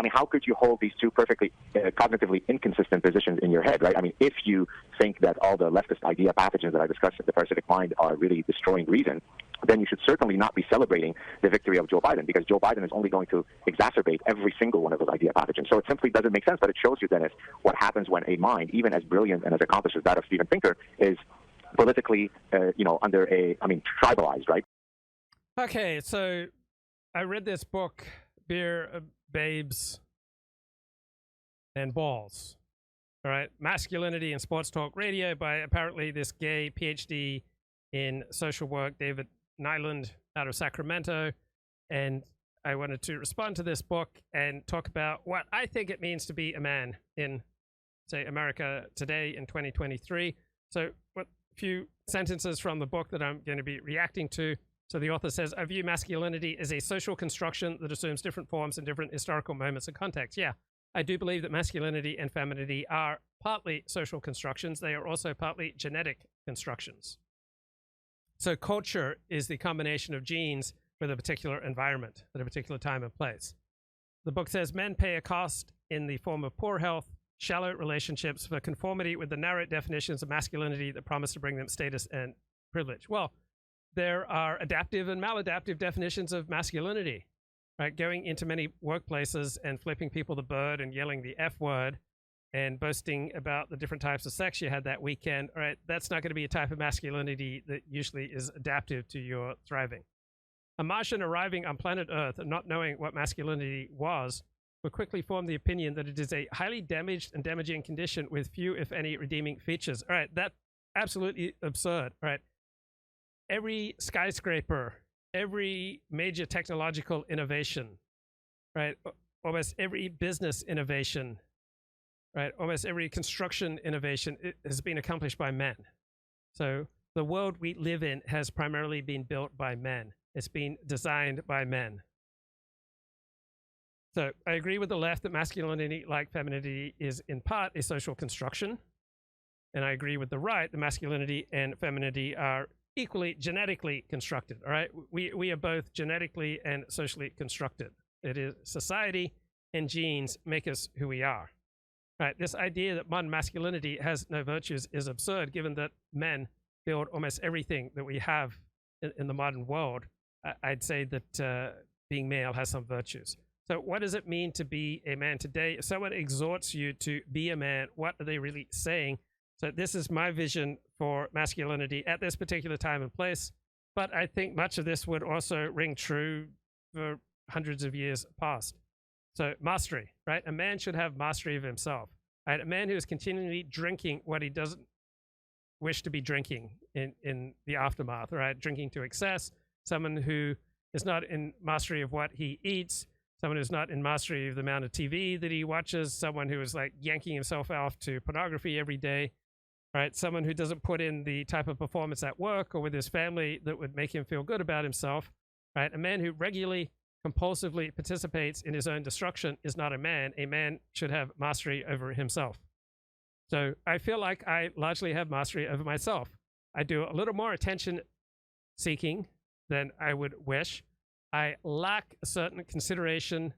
hold these two perfectly cognitively inconsistent positions in your head, right? I mean, if you think that all the leftist idea pathogens that I discussed in the parasitic mind are really destroying reason, then you should certainly not be celebrating the victory of Joe Biden, because Joe Biden is only going to exacerbate every single one of those idea pathogens. So it simply doesn't make sense, but it shows you, Dennis, what happens when a mind, even as brilliant and as accomplished as that of Steven Pinker, is politically, tribalized, right? Okay, so I read this book, Beer, Babes, and Balls. All right, Masculinity and Sports Talk Radio by apparently this gay PhD in social work, David Nylund, out of Sacramento. And I wanted to respond to this book and talk about what I think it means to be a man in, say, America today in 2023. So what few sentences from the book that I'm going to be reacting to. So the author says, I view masculinity as a social construction that assumes different forms in different historical moments and contexts. Yeah, I do believe that masculinity and femininity are partly social constructions. They are also partly genetic constructions. So culture is the combination of genes with a particular environment at a particular time and place. The book says men pay a cost in the form of poor health, shallow relationships, for conformity with the narrow definitions of masculinity that promise to bring them status and privilege. Well, there are adaptive and maladaptive definitions of masculinity, right? Going into many workplaces and flipping people the bird and yelling the F word and boasting about the different types of sex you had that weekend, all right, that's not going to be a type of masculinity that usually is adaptive to your thriving. A Martian arriving on planet Earth and not knowing what masculinity was would quickly form the opinion that it is a highly damaged and damaging condition with few, if any, redeeming features. All right, that's absolutely absurd, all right? Every skyscraper, every major technological innovation, right? Almost every business innovation, right? Almost every construction innovation has been accomplished by men. So the world we live in has primarily been built by men. It's been designed by men. So I agree with the left that masculinity, like femininity, is in part a social construction. And I agree with the right that masculinity and femininity are equally genetically constructed, all right? We are both genetically and socially constructed. It is society and genes make us who we are. Right? This idea that modern masculinity has no virtues is absurd, given that men build almost everything that we have in the modern world. I'd say that being male has some virtues. So what does it mean to be a man today? If someone exhorts you to be a man, what are they really saying? So this is my vision for masculinity at this particular time and place. But I think much of this would also ring true for hundreds of years past. So mastery, right? A man should have mastery of himself. Right? A man who is continually drinking what he doesn't wish to be drinking in the aftermath, right? Drinking to excess. Someone who is not in mastery of what he eats. Someone who's not in mastery of the amount of TV that he watches. Someone who is like yanking himself off to pornography every day. Right? Someone who doesn't put in the type of performance at work or with his family that would make him feel good about himself. Right? A man who regularly, compulsively participates in his own destruction is not a man. A man should have mastery over himself. So I feel like I largely have mastery over myself. I do a little more attention seeking than I would wish. I lack a certain consideration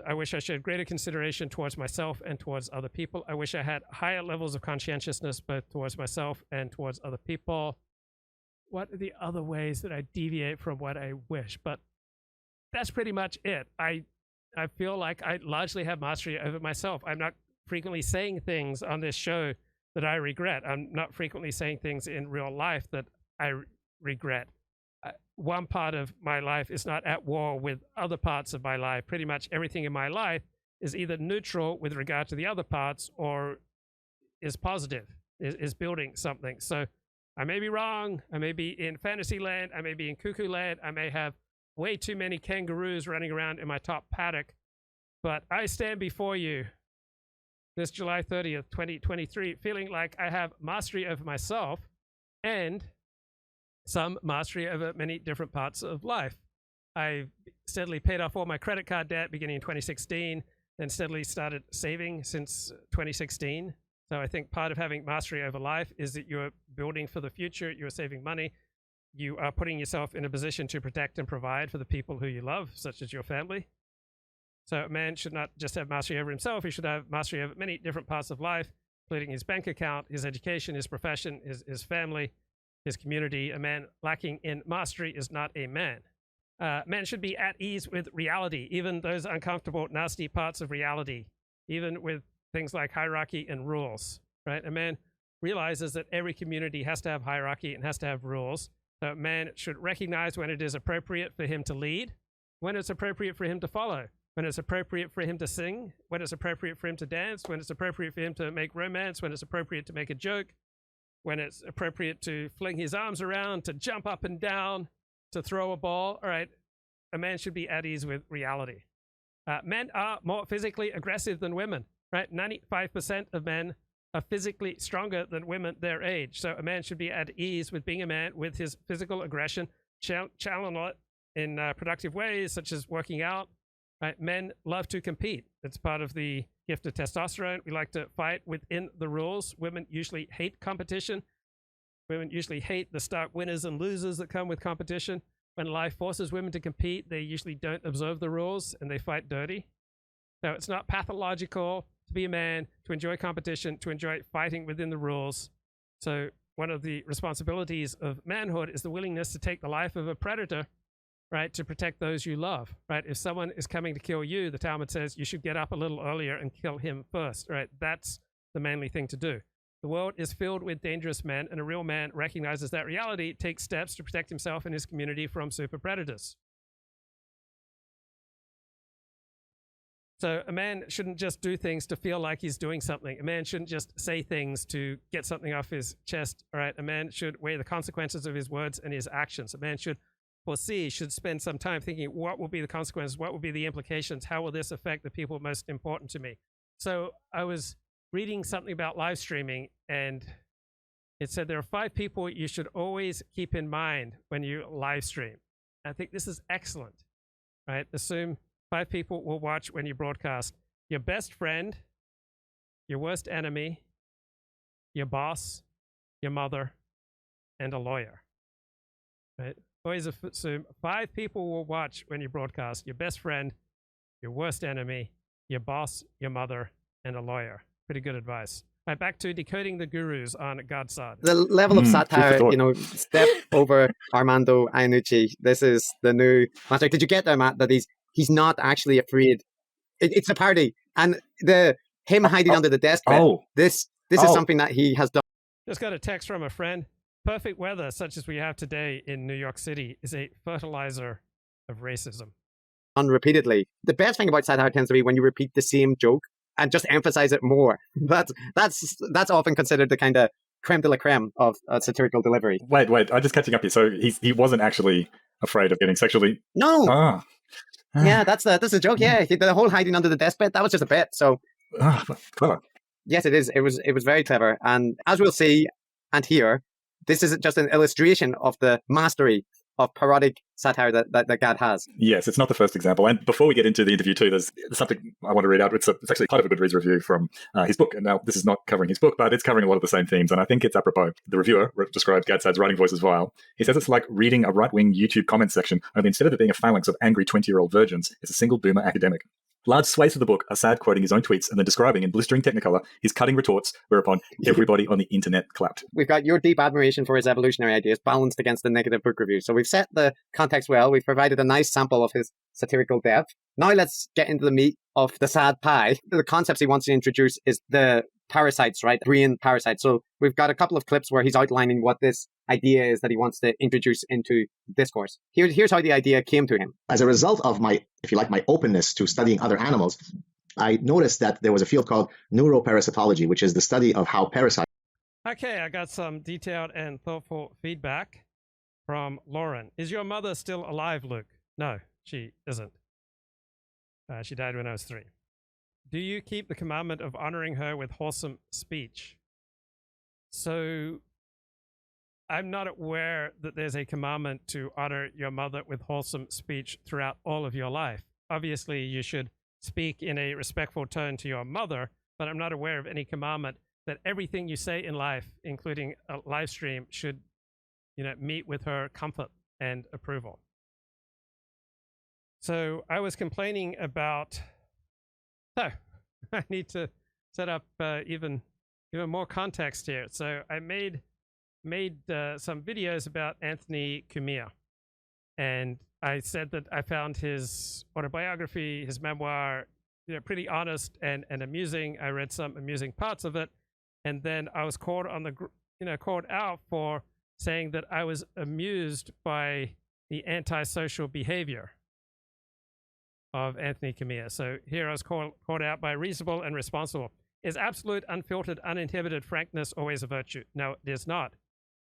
I wish I showed greater consideration towards myself and towards other people. I wish I had higher levels of conscientiousness both towards myself and towards other people. What are the other ways that I deviate from what I wish? But that's pretty much it. I feel like I largely have mastery over myself. I'm not frequently saying things on this show that I regret. I'm not frequently saying things in real life that I regret. One part of my life is not at war with other parts of my life. Pretty much everything in my life is either neutral with regard to the other parts or is positive, is building something. So I may be wrong. I may be in fantasy land. I may be in cuckoo land. I may have way too many kangaroos running around in my top paddock. But I stand before you this July 30th, 2023, feeling like I have mastery over myself and some mastery over many different parts of life. I steadily paid off all my credit card debt beginning in 2016, then steadily started saving since 2016. So I think part of having mastery over life is that you're building for the future, you're saving money, you are putting yourself in a position to protect and provide for the people who you love, such as your family. So a man should not just have mastery over himself, he should have mastery over many different parts of life, including his bank account, his education, his profession, his family, his community. A man lacking in mastery is not a man. Man should be at ease with reality, even those uncomfortable, nasty parts of reality, even with things like hierarchy and rules, right? A man realizes that every community has to have hierarchy and has to have rules. So a man should recognize when it is appropriate for him to lead, when it's appropriate for him to follow, when it's appropriate for him to sing, when it's appropriate for him to dance, when it's appropriate for him to make romance, when it's appropriate to make a joke, when it's appropriate to fling his arms around, to jump up and down, to throw a ball. All right, a man should be at ease with reality. Men are more physically aggressive than women, right? 95% of men are physically stronger than women their age. So a man should be at ease with being a man with his physical aggression, channel it in productive ways, such as working out. Right? Men love to compete. It's part of the gift of testosterone. We like to fight within the rules. Women usually hate competition. Women usually hate the stark winners and losers that come with competition. When life forces women to compete, they usually don't observe the rules and they fight dirty. So it's not pathological to be a man, to enjoy competition, to enjoy fighting within the rules. So one of the responsibilities of manhood is the willingness to take the life of a predator, right, to protect those you love, right? If someone is coming to kill you, the Talmud says you should get up a little earlier and kill him first, right? That's the manly thing to do. The world is filled with dangerous men, and a real man recognizes that reality, takes steps to protect himself and his community from super predators. So a man shouldn't just do things to feel like he's doing something. A man shouldn't just say things to get something off his chest, all right? A man should weigh the consequences of his words and his actions. A man should foresee, should spend some time thinking, what will be the consequences? What will be the implications? How will this affect the people most important to me? So I was reading something about live streaming, and it said there are 5 people you should always keep in mind when you live stream. I think this is excellent, right? Assume 5 people will watch when you broadcast. Your best friend, your worst enemy, your boss, your mother, and a lawyer, right? Always assume 5 people will watch when you broadcast. Your best friend, your worst enemy, your boss, your mother, and a lawyer. Pretty good advice. All right, back to decoding the gurus on Gad Saad. The level of satire, step over Armando Iannucci. This is the new master. Did you get there, Matt, that he's not actually afraid? It's a parody. And him hiding under the desk bed, this is something that he has done. Just got a text from a friend. Perfect weather, such as we have today in New York City, is a fertilizer of racism. Repeatedly. The best thing about satire tends to be when you repeat the same joke and just emphasize it more. That's often considered the kind of creme de la creme of satirical delivery. Wait, I'm just catching up here. So he wasn't actually afraid of getting sexually... No. Yeah, that's a joke. Yeah, the whole hiding under the desk bit, that was just a bit. So clever. Yes, it is. It was very clever. And as we'll see and hear, this is just an illustration of the mastery of parodic satire that Gad has. Yes, it's not the first example. And before we get into the interview too, there's something I want to read out. It's actually part of a Goodreads review from his book. And now this is not covering his book, but it's covering a lot of the same themes. And I think it's apropos. The reviewer described Gad Saad's writing voice as vile. He says it's like reading a right-wing YouTube comment section, only instead of it being a phalanx of angry 20-year-old virgins, it's a single boomer academic. Large swathes of the book are Saad quoting his own tweets and then describing in blistering technicolor his cutting retorts, whereupon everybody on the internet clapped. We've got your deep admiration for his evolutionary ideas balanced against the negative book review. So we've set the context well. We've provided a nice sample of his satirical depth. Now let's get into the meat of the Saad pie. The concepts he wants to introduce is the parasites, right? Brain parasites. So we've got a couple of clips where he's outlining what this idea is that he wants to introduce into discourse. Here's how the idea came to him. As a result of my, if you like, my openness to studying other animals, I noticed that there was a field called neuroparasitology, which is the study of how parasites. Okay, I got some detailed and thoughtful feedback from Lauren. Is your mother still alive, Luke? No, she isn't. She died when I was 3. Do you keep the commandment of honoring her with wholesome speech? So I'm not aware that there's a commandment to honor your mother with wholesome speech throughout all of your life. Obviously, you should speak in a respectful tone to your mother, but I'm not aware of any commandment that everything you say in life, including a live stream, should, meet with her comfort and approval. So I was complaining about... So I need to set up even more context here. So I made some videos about Anthony Cumia, and I said that I found his autobiography, his memoir, pretty honest and amusing. I read some amusing parts of it, and then I was called on called out for saying that I was amused by the antisocial behavior of Anthony Cumia. So here I was called out by reasonable and responsible. Is absolute, unfiltered, uninhibited frankness always a virtue? No, it is not.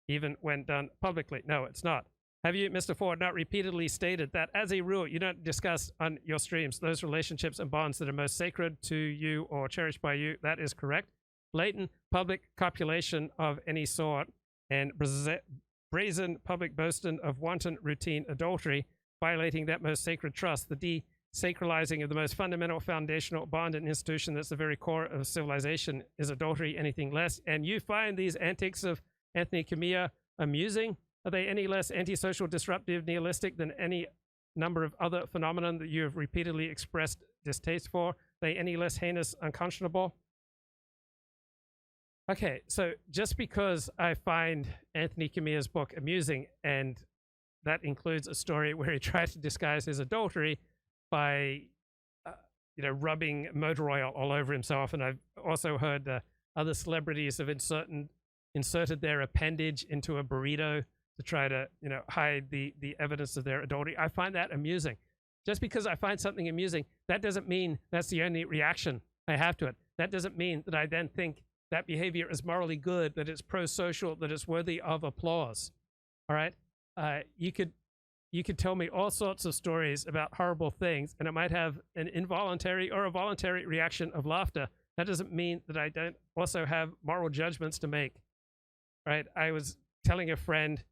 Even when done publicly. No, it's not. Have you, Mr. Ford, not repeatedly stated that as a rule, you don't discuss on your streams those relationships and bonds that are most sacred to you or cherished by you? That is correct. Blatant public copulation of any sort and brazen public boasting of wanton routine adultery, violating that most sacred trust, the desacralizing of the most fundamental foundational bond and institution that's the very core of civilization, is adultery anything less? And you find these antics of Anthony Cumia amusing? Are they any less antisocial, disruptive, nihilistic than any number of other phenomena that you have repeatedly expressed distaste for? Are they any less heinous, unconscionable? Okay, so just because I find Anthony Cumia's book amusing, and that includes a story where he tried to disguise his adultery by, rubbing motor oil all over himself, and I've also heard other celebrities have inserted their appendage into a burrito to try to, hide the evidence of their adultery. I find that amusing. Just because I find something amusing, that doesn't mean that's the only reaction I have to it. That doesn't mean that I then think that behavior is morally good, that it's pro-social, that it's worthy of applause. All right? You could tell me all sorts of stories about horrible things, and I might have an involuntary or a voluntary reaction of laughter. That doesn't mean that I don't also have moral judgments to make. Right? I was telling a friend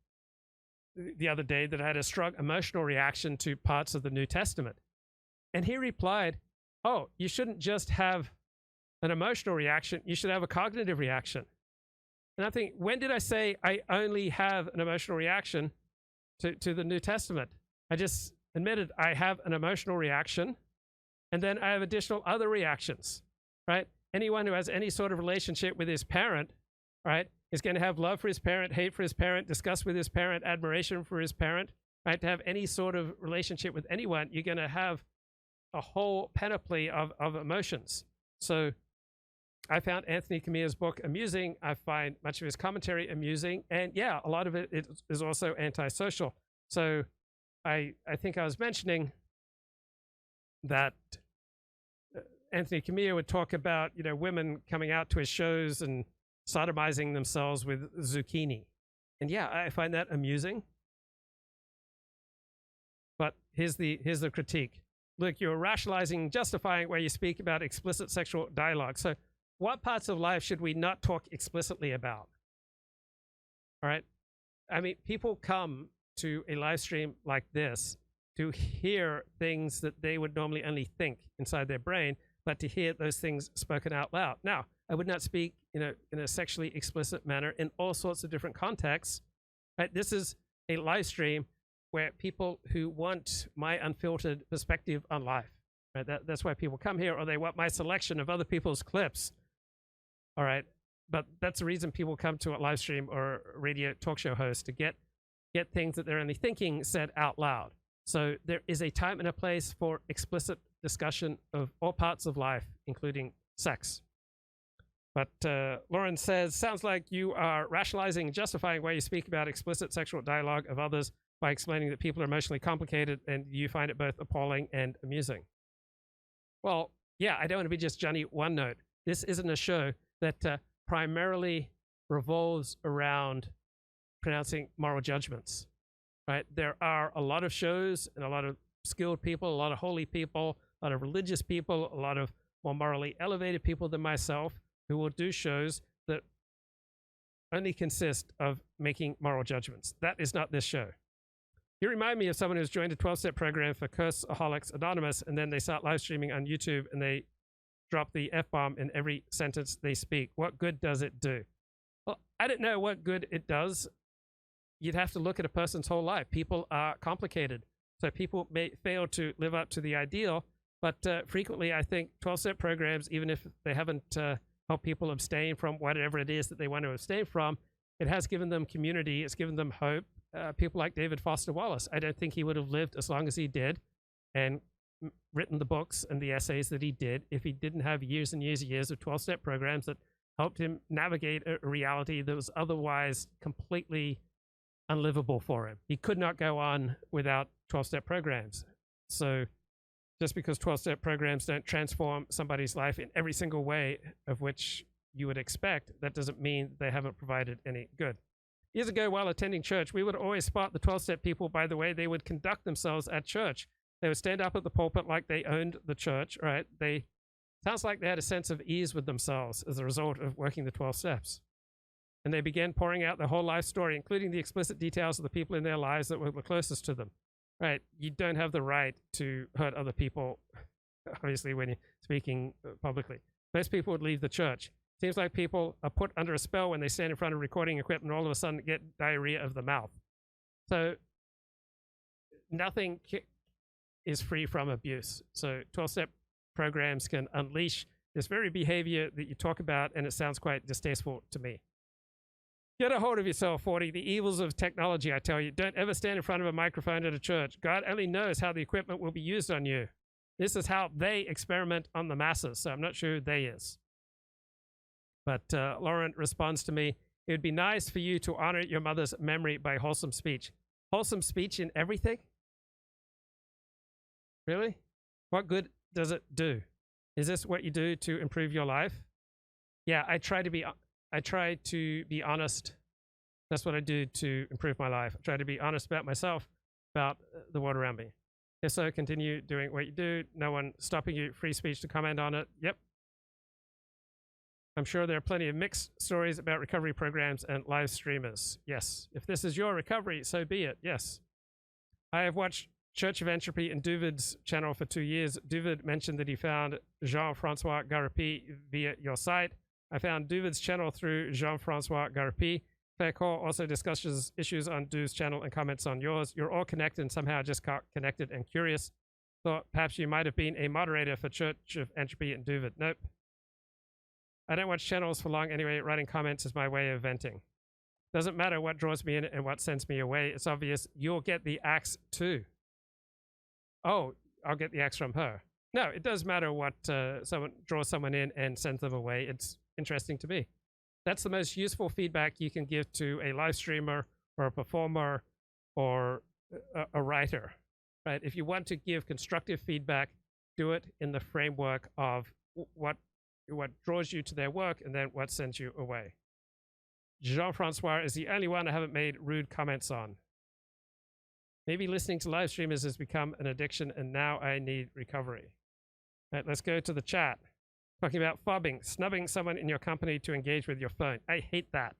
the other day that I had a strong emotional reaction to parts of the New Testament. And he replied, oh, you shouldn't just have an emotional reaction, you should have a cognitive reaction. And I think, when did I say I only have an emotional reaction to the New Testament? I just admitted I have an emotional reaction, and then I have additional other reactions, right? Anyone who has any sort of relationship with his parent, right, is going to have love for his parent, hate for his parent, disgust with his parent, admiration for his parent, right? To have any sort of relationship with anyone, you're going to have a whole panoply of emotions. So I found Anthony Cumia's book amusing. I find much of his commentary amusing. And yeah, a lot of it is also antisocial. So I think I was mentioning that Anthony Cumia would talk about, women coming out to his shows and sodomizing themselves with zucchini. And yeah, I find that amusing. But here's the critique. Look, you're rationalizing, justifying where you speak about explicit sexual dialogue. So what parts of life should we not talk explicitly about? All right? I mean, people come to a live stream like this to hear things that they would normally only think inside their brain, but to hear those things spoken out loud. Now, I would not speak in a sexually explicit manner in all sorts of different contexts. Right? This is a live stream where people who want my unfiltered perspective on life, Right? That's why people come here, or they want my selection of other people's clips. All right. But that's the reason people come to a live stream or a radio talk show host, to get things that they're only thinking said out loud. So there is a time and a place for explicit discussion of all parts of life, including sex. But Lauren says, sounds like you are rationalizing and justifying why you speak about explicit sexual dialogue of others by explaining that people are emotionally complicated, and you find it both appalling and amusing. Well, yeah, I don't want to be just Johnny One Note. This isn't a show that primarily revolves around pronouncing moral judgments, right? There are a lot of shows and a lot of skilled people, a lot of holy people, a lot of religious people, a lot of more morally elevated people than myself who will do shows that only consist of making moral judgments. That is not this show. You remind me of someone who's joined a 12-step program for Curseaholics Anonymous, and then they start live streaming on YouTube and they drop the F-bomb in every sentence they speak. What good does it do? Well, I don't know what good it does. You'd have to look at a person's whole life. People are complicated. So people may fail to live up to the ideal, but frequently I think 12-step programs, even if they haven't helped people abstain from whatever it is that they want to abstain from, it has given them community. It's given them hope. People like David Foster Wallace, I don't think he would have lived as long as he did and written the books and the essays that he did if he didn't have years and years and years of 12-step programs that helped him navigate a reality that was otherwise completely unlivable for him. He could not go on without 12-step programs. So just because 12-step programs don't transform somebody's life in every single way of which you would expect, that doesn't mean they haven't provided any good. Years ago, while attending church, we would always spot the 12-step people by the way they would conduct themselves at church. They would stand up at the pulpit like they owned the church, right? Sounds like they had a sense of ease with themselves as a result of working the 12 steps. And they began pouring out their whole life story, including the explicit details of the people in their lives that were the closest to them. Right? You don't have the right to hurt other people, obviously, when you're speaking publicly. Most people would leave the church. Seems like people are put under a spell when they stand in front of recording equipment and all of a sudden get diarrhea of the mouth. So nothing is free from abuse. So 12-step programs can unleash this very behavior that you talk about, and it sounds quite distasteful to me. Get a hold of yourself, 40. The evils of technology, I tell you. Don't ever stand in front of a microphone at a church. God only knows how the equipment will be used on you. This is how they experiment on the masses, so I'm not sure who they is. But Lauren responds to me, it would be nice for you to honor your mother's memory by wholesome speech. Wholesome speech in everything? Really? What good does it do? Is this what you do to improve your life? Yeah, I try to be honest. That's what I do to improve my life. I try to be honest about myself, about the world around me. If so, continue doing what you do. No one stopping you. Free speech to comment on it. Yep. I'm sure there are plenty of mixed stories about recovery programs and live streamers. Yes. If this is your recovery, so be it. Yes. I have watched Church of Entropy and Duvid's channel for 2 years. Duvid mentioned that he found Jean-Francois Garapi via your site. I found Duvid's channel through Jean-Francois Garapi. Faircall also discusses issues on Duvid's channel and comments on yours. You're all connected and somehow just got connected and curious. Thought perhaps you might have been a moderator for Church of Entropy and Duvid. Nope. I don't watch channels for long anyway. Writing comments is my way of venting. Doesn't matter what draws me in and what sends me away. It's obvious you'll get the axe too. Oh, I'll get the axe from her. No, it does matter what someone draws someone in and sends them away. It's interesting to me. That's the most useful feedback you can give to a live streamer or a performer or a writer, right? If you want to give constructive feedback, do it in the framework of what draws you to their work and then what sends you away. Jean-Francois is the only one I haven't made rude comments on. Maybe listening to live streamers has become an addiction and now I need recovery. All right, let's go to the chat. Talking about fobbing, snubbing someone in your company to engage with your phone. I hate that.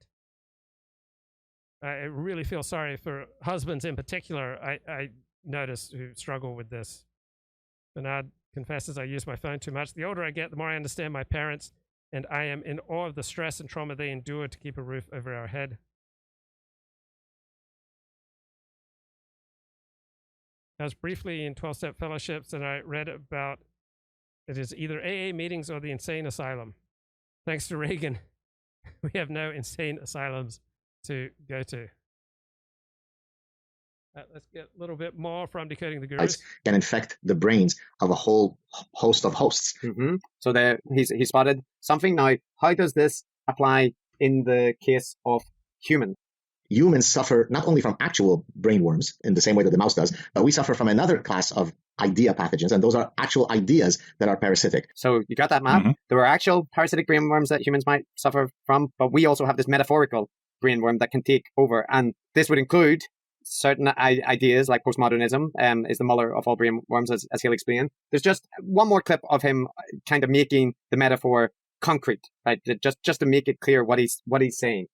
I really feel sorry for husbands in particular, I notice, who struggle with this. Bernard confesses I use my phone too much. The older I get, the more I understand my parents, and I am in awe of the stress and trauma they endure to keep a roof over our head. I was briefly in 12-step fellowships, and I read about It is either AA meetings or the insane asylum. Thanks to Reagan, we have no insane asylums to go to. Let's get a little bit more from Decoding the Gurus. Can infect the brains of a whole host of hosts. Mm-hmm. So there, he spotted something. Now, how does this apply in the case of humans? Humans suffer not only from actual brainworms in the same way that the mouse does, but we suffer from another class of idea pathogens, and those are actual ideas that are parasitic. So you got that map? Mm-hmm. There are actual parasitic brainworms that humans might suffer from, but we also have this metaphorical brainworm that can take over, and this would include certain ideas like postmodernism is the mother of all brainworms, as he'll explain. There's just one more clip of him kind of making the metaphor concrete, right? Just to make it clear what he's saying.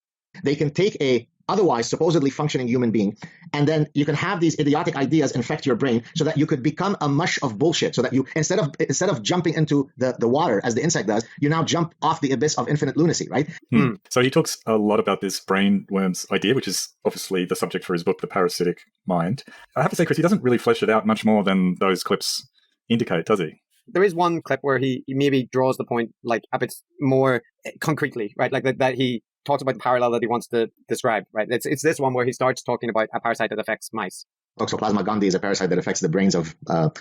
They can take a otherwise supposedly functioning human being, and then you can have these idiotic ideas infect your brain so that you could become a mush of bullshit, so that you instead of jumping into the water as the insect does, you now jump off the abyss of infinite lunacy, right? So he talks a lot about this brainworms idea, which is obviously the subject for his book, The Parasitic Mind. I have to say, Chris, he doesn't really flesh it out much more than those clips indicate, does he? There is one clip where he maybe draws the point like a bit more concretely, right? Like that he talks about the parallel that he wants to describe, right? It's this one where he starts talking about a parasite that affects mice. Toxoplasma gondii is a parasite that affects the brains of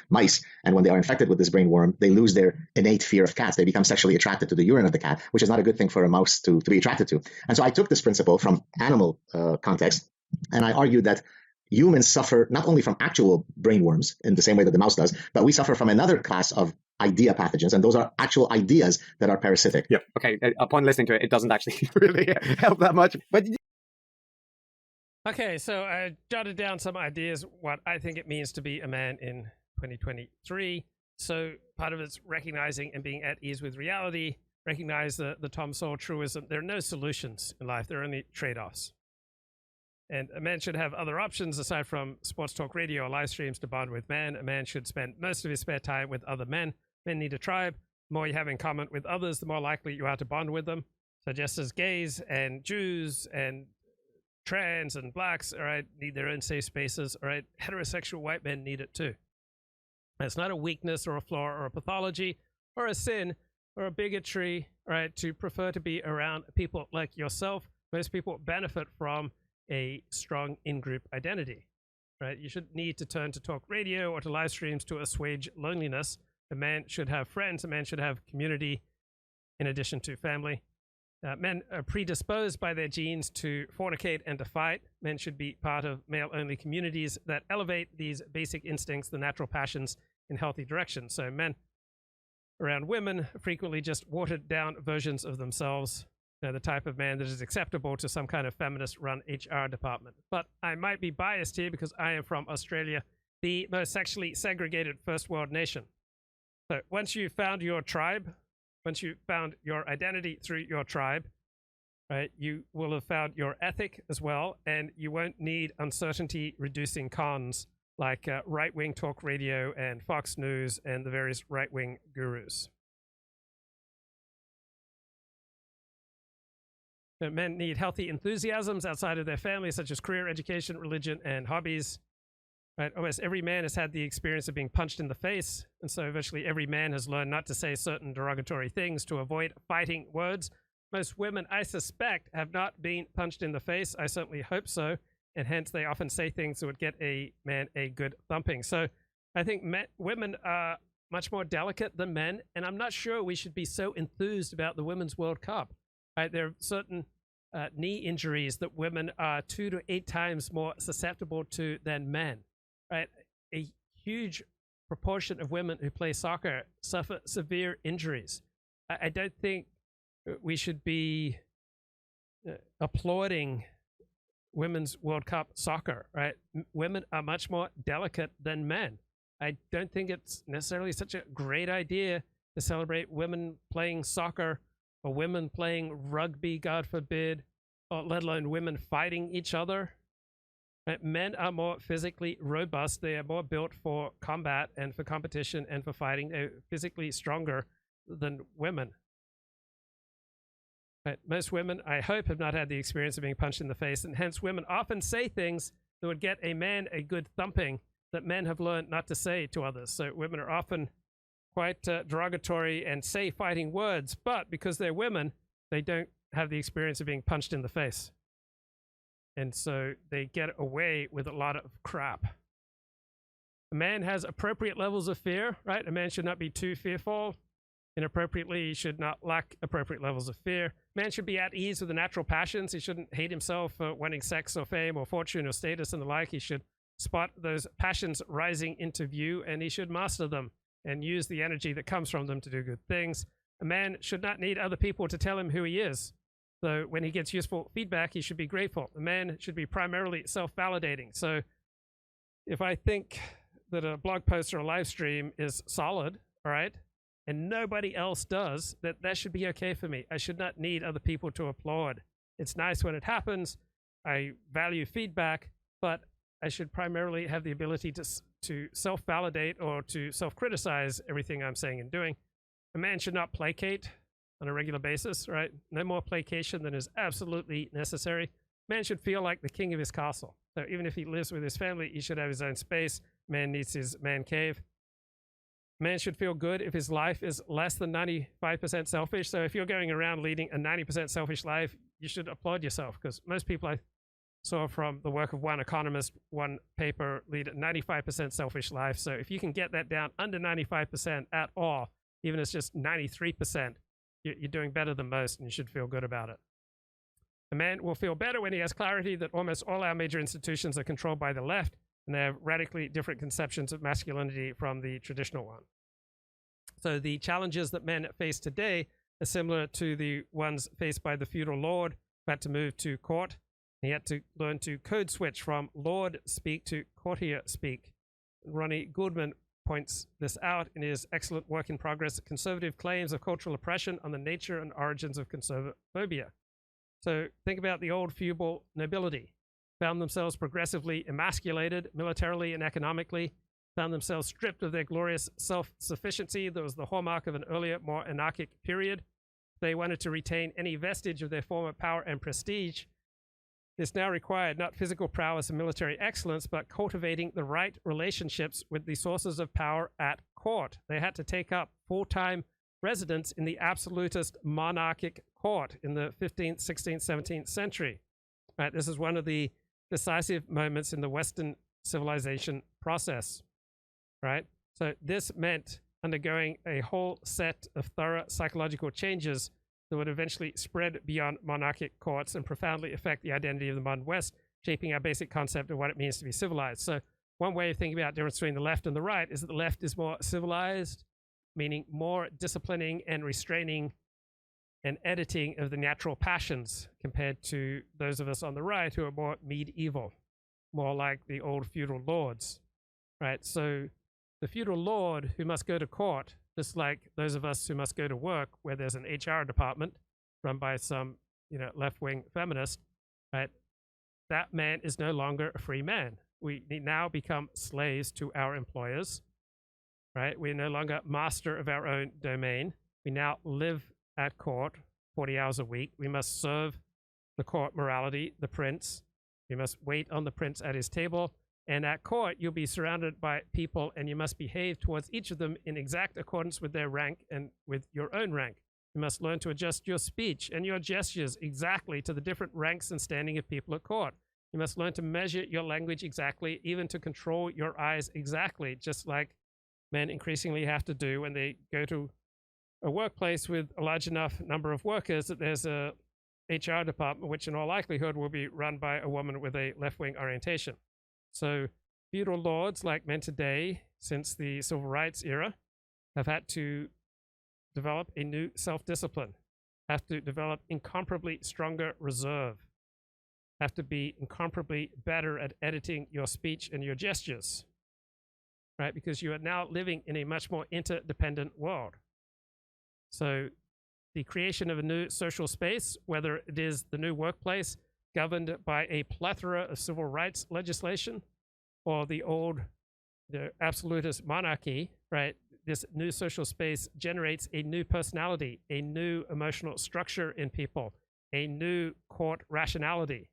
mice, and when they are infected with this brainworm, they lose their innate fear of cats. They become sexually attracted to the urine of the cat, which is not a good thing for a mouse to be attracted to. And so I took this principle from animal context, and I argued that humans suffer not only from actual brainworms in the same way that the mouse does, but we suffer from another class of idea pathogens, and those are actual ideas that are parasitic. Yep. Okay, upon listening to it, it doesn't actually really help that much. But okay, so I jotted down some ideas what I think it means to be a man in 2023. So part of it's recognizing and being at ease with reality, recognize the Tom Sowell truism. There are no solutions in life, there are only trade-offs. And a man should have other options aside from sports talk radio or live streams to bond with men. A man should spend most of his spare time with other men. Men need a tribe. The more you have in common with others, the more likely you are to bond with them. So just as gays and Jews and trans and blacks, all right, need their own safe spaces, all right, heterosexual white men need it too. And it's not a weakness or a flaw or a pathology or a sin or a bigotry, all right, to prefer to be around people like yourself. Most people benefit from a strong in-group identity, right? You shouldn't need to turn to talk radio or to live streams to assuage loneliness. A man should have friends. A man should have community in addition to family. Men are predisposed by their genes to fornicate and to fight. Men should be part of male-only communities that elevate these basic instincts, the natural passions, in healthy directions. So men around women frequently just watered-down versions of themselves. The type of man that is acceptable to some kind of feminist-run HR department. But I might be biased here because I am from Australia, the most sexually segregated first world nation. So once you've found your tribe, once you've found your identity through your tribe, right, you will have found your ethic as well, and you won't need uncertainty-reducing cons like right-wing talk radio and Fox News and the various right-wing gurus. Men need healthy enthusiasms outside of their family, such as career, education, religion, and hobbies. Right? Almost every man has had the experience of being punched in the face, and so virtually every man has learned not to say certain derogatory things to avoid fighting words. Most women, I suspect, have not been punched in the face. I certainly hope so, and hence they often say things that would get a man a good thumping. So I think women are much more delicate than men, and I'm not sure we should be so enthused about the Women's World Cup. Right, there are certain knee injuries that women are 2 to 8 times more susceptible to than men. Right, a huge proportion of women who play soccer suffer severe injuries. I don't think we should be applauding Women's World Cup soccer. Right, women are much more delicate than men. I don't think it's necessarily such a great idea to celebrate women playing soccer or women playing rugby, God forbid, or let alone women fighting each other. Men are more physically robust. They are more built for combat and for competition and for fighting. They're physically stronger than women. Most women, I hope, have not had the experience of being punched in the face, and hence women often say things that would get a man a good thumping that men have learned not to say to others. So women are often quite derogatory and say fighting words, but because they're women, they don't have the experience of being punched in the face. And so they get away with a lot of crap. A man has appropriate levels of fear, right? A man should not be too fearful. Inappropriately, he should not lack appropriate levels of fear. A man should be at ease with the natural passions. He shouldn't hate himself for wanting sex or fame or fortune or status and the like. He should spot those passions rising into view, and he should master them and use the energy that comes from them to do good things. A man should not need other people to tell him who he is. So when he gets useful feedback, he should be grateful. A man should be primarily self-validating. So if I think that a blog post or a live stream is solid, all right, and nobody else does, that should be okay for me. I should not need other people to applaud. It's nice when it happens. I value feedback, but I should primarily have the ability to self-validate or to self-criticize everything I'm saying and doing. A man should not placate on a regular basis, right? No more placation than is absolutely necessary. Man should feel like the king of his castle. So even if he lives with his family, he should have his own space. Man needs his man cave. Man should feel good if his life is less than 95% selfish. So if you're going around leading a 90% selfish life, you should applaud yourself, because most people I saw from the work of one economist, one paper, lead a 95% selfish life. So if you can get that down under 95% at all, even if it's just 93%, you're doing better than most, and you should feel good about it. A man will feel better when he has clarity that almost all our major institutions are controlled by the left, and they have radically different conceptions of masculinity from the traditional one. So the challenges that men face today are similar to the ones faced by the feudal lord who had to move to court. He had to learn to code switch from lord speak to courtier speak. Ronnie Goodman points this out in his excellent work in progress, Conservative Claims of Cultural Oppression on the Nature and Origins of Conservaphobia. So think about the old feudal nobility. Found themselves progressively emasculated militarily and economically, found themselves stripped of their glorious self-sufficiency that was the hallmark of an earlier, more anarchic period. They wanted to retain any vestige of their former power and prestige. This now required not physical prowess and military excellence, but cultivating the right relationships with the sources of power at court. They had to take up full-time residence in the absolutist monarchic court in the 15th, 16th, 17th century. Right, this is one of the decisive moments in the Western civilization process. Right? So this meant undergoing a whole set of thorough psychological changes that would eventually spread beyond monarchic courts and profoundly affect the identity of the modern West, shaping our basic concept of what it means to be civilized. So one way of thinking about the difference between the left and the right is that the left is more civilized, meaning more disciplining and restraining and editing of the natural passions, compared to those of us on the right who are more medieval, more like the old feudal lords, right? So the feudal lord who must go to court, just like those of us who must go to work where there's an HR department run by some, left-wing feminist, right? That man is no longer a free man. We now become slaves to our employers, right? We're no longer master of our own domain. We now live at court 40 hours a week. We must serve the court morality, the prince. We must wait on the prince at his table. And at court, you'll be surrounded by people, and you must behave towards each of them in exact accordance with their rank and with your own rank. You must learn to adjust your speech and your gestures exactly to the different ranks and standing of people at court. You must learn to measure your language exactly, even to control your eyes exactly, just like men increasingly have to do when they go to a workplace with a large enough number of workers that there's a HR department, which in all likelihood will be run by a woman with a left-wing orientation. So feudal lords, like men today, since the civil rights era, have had to develop a new self-discipline, have to develop incomparably stronger reserve, have to be incomparably better at editing your speech and your gestures, right? Because you are now living in a much more interdependent world. So the creation of a new social space, whether it is the new workplace governed by a plethora of civil rights legislation, or the absolutist monarchy, right? This new social space generates a new personality, a new emotional structure in people, a new court rationality.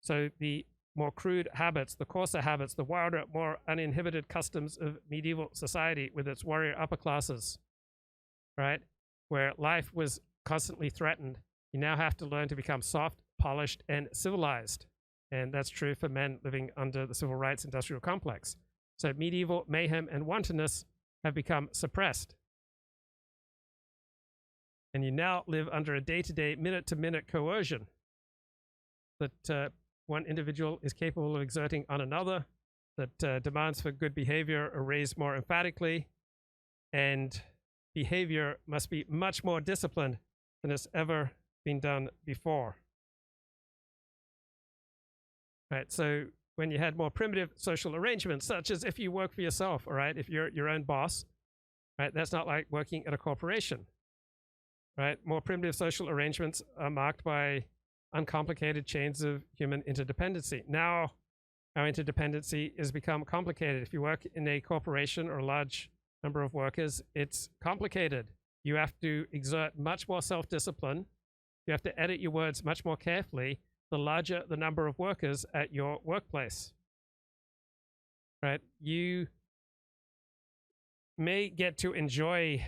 So the more crude habits, the coarser habits, the wilder, more uninhibited customs of medieval society with its warrior upper classes, right? Where life was constantly threatened. You now have to learn to become soft, polished, and civilized. And that's true for men living under the civil rights industrial complex. So medieval mayhem and wantonness have become suppressed. And you now live under a day-to-day, minute-to-minute coercion that one individual is capable of exerting on another, that demands for good behavior are raised more emphatically, and behavior must be much more disciplined than has ever been done before. Right, so when you had more primitive social arrangements, such as if you work for yourself, all right, if you're your own boss, right, that's not like working at a corporation, right? More primitive social arrangements are marked by uncomplicated chains of human interdependency. Now, our interdependency has become complicated. If you work in a corporation or a large number of workers, it's complicated. You have to exert much more self-discipline. You have to edit your words much more carefully the larger the number of workers at your workplace. Right? You may get to enjoy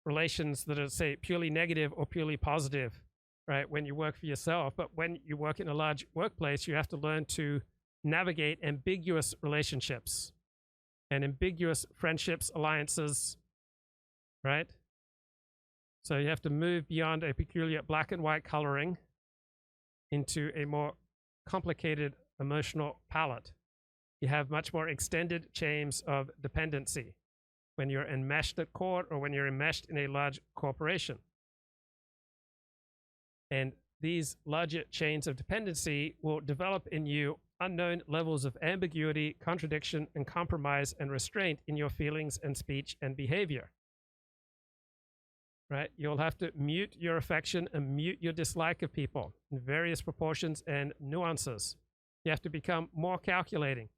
relations that are, say, purely negative or purely positive, right, when you work for yourself. But when you work in a large workplace, you have to learn to navigate ambiguous relationships and ambiguous friendships, alliances, right? So you have to move beyond a peculiar black and white coloring into a more complicated emotional palette. You have much more extended chains of dependency when you're enmeshed at court or when you're enmeshed in a large corporation. And these larger chains of dependency will develop in you unknown levels of ambiguity, contradiction, and compromise and restraint in your feelings and speech and behavior. Right? You'll have to mute your affection and mute your dislike of people in various proportions and nuances. You have to become more calculating.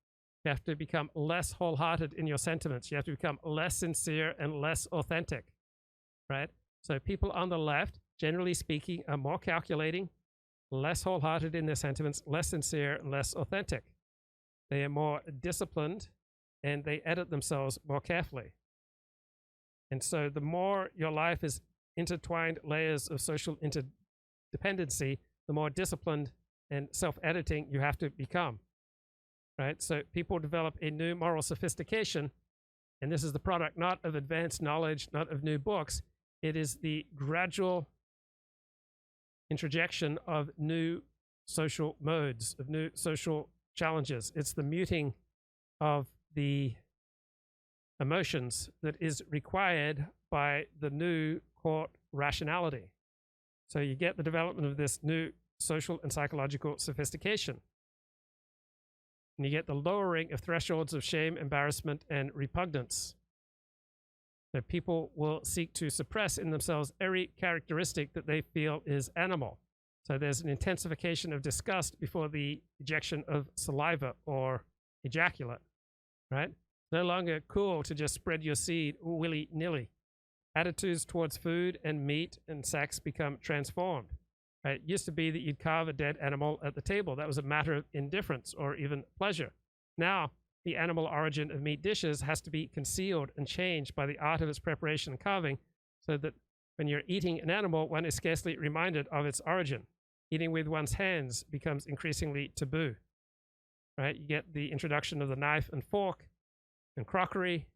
You have to become less wholehearted in your sentiments. You have to become less sincere and less authentic. Right? So people on the left, generally speaking, are more calculating, less wholehearted in their sentiments, less sincere, and less authentic. They are more disciplined, and they edit themselves more carefully. And so the more your life is intertwined layers of social interdependency, the more disciplined and self-editing you have to become. Right? So people develop a new moral sophistication, and this is the product not of advanced knowledge, not of new books. It is the gradual introjection of new social modes, of new social challenges. It's the muting of the emotions that is required by the new court rationality. So you get the development of this new social and psychological sophistication. And you get the lowering of thresholds of shame, embarrassment, and repugnance. So people will seek to suppress in themselves every characteristic that they feel is animal. So there's an intensification of disgust before the ejection of saliva or ejaculate, right? No longer cool to just spread your seed willy-nilly. Attitudes towards food and meat and sex become transformed. Right? It used to be that you'd carve a dead animal at the table. That was a matter of indifference or even pleasure. Now, the animal origin of meat dishes has to be concealed and changed by the art of its preparation and carving, so that when you're eating an animal, one is scarcely reminded of its origin. Eating with one's hands becomes increasingly taboo. Right? You get the introduction of the knife and fork and crockery,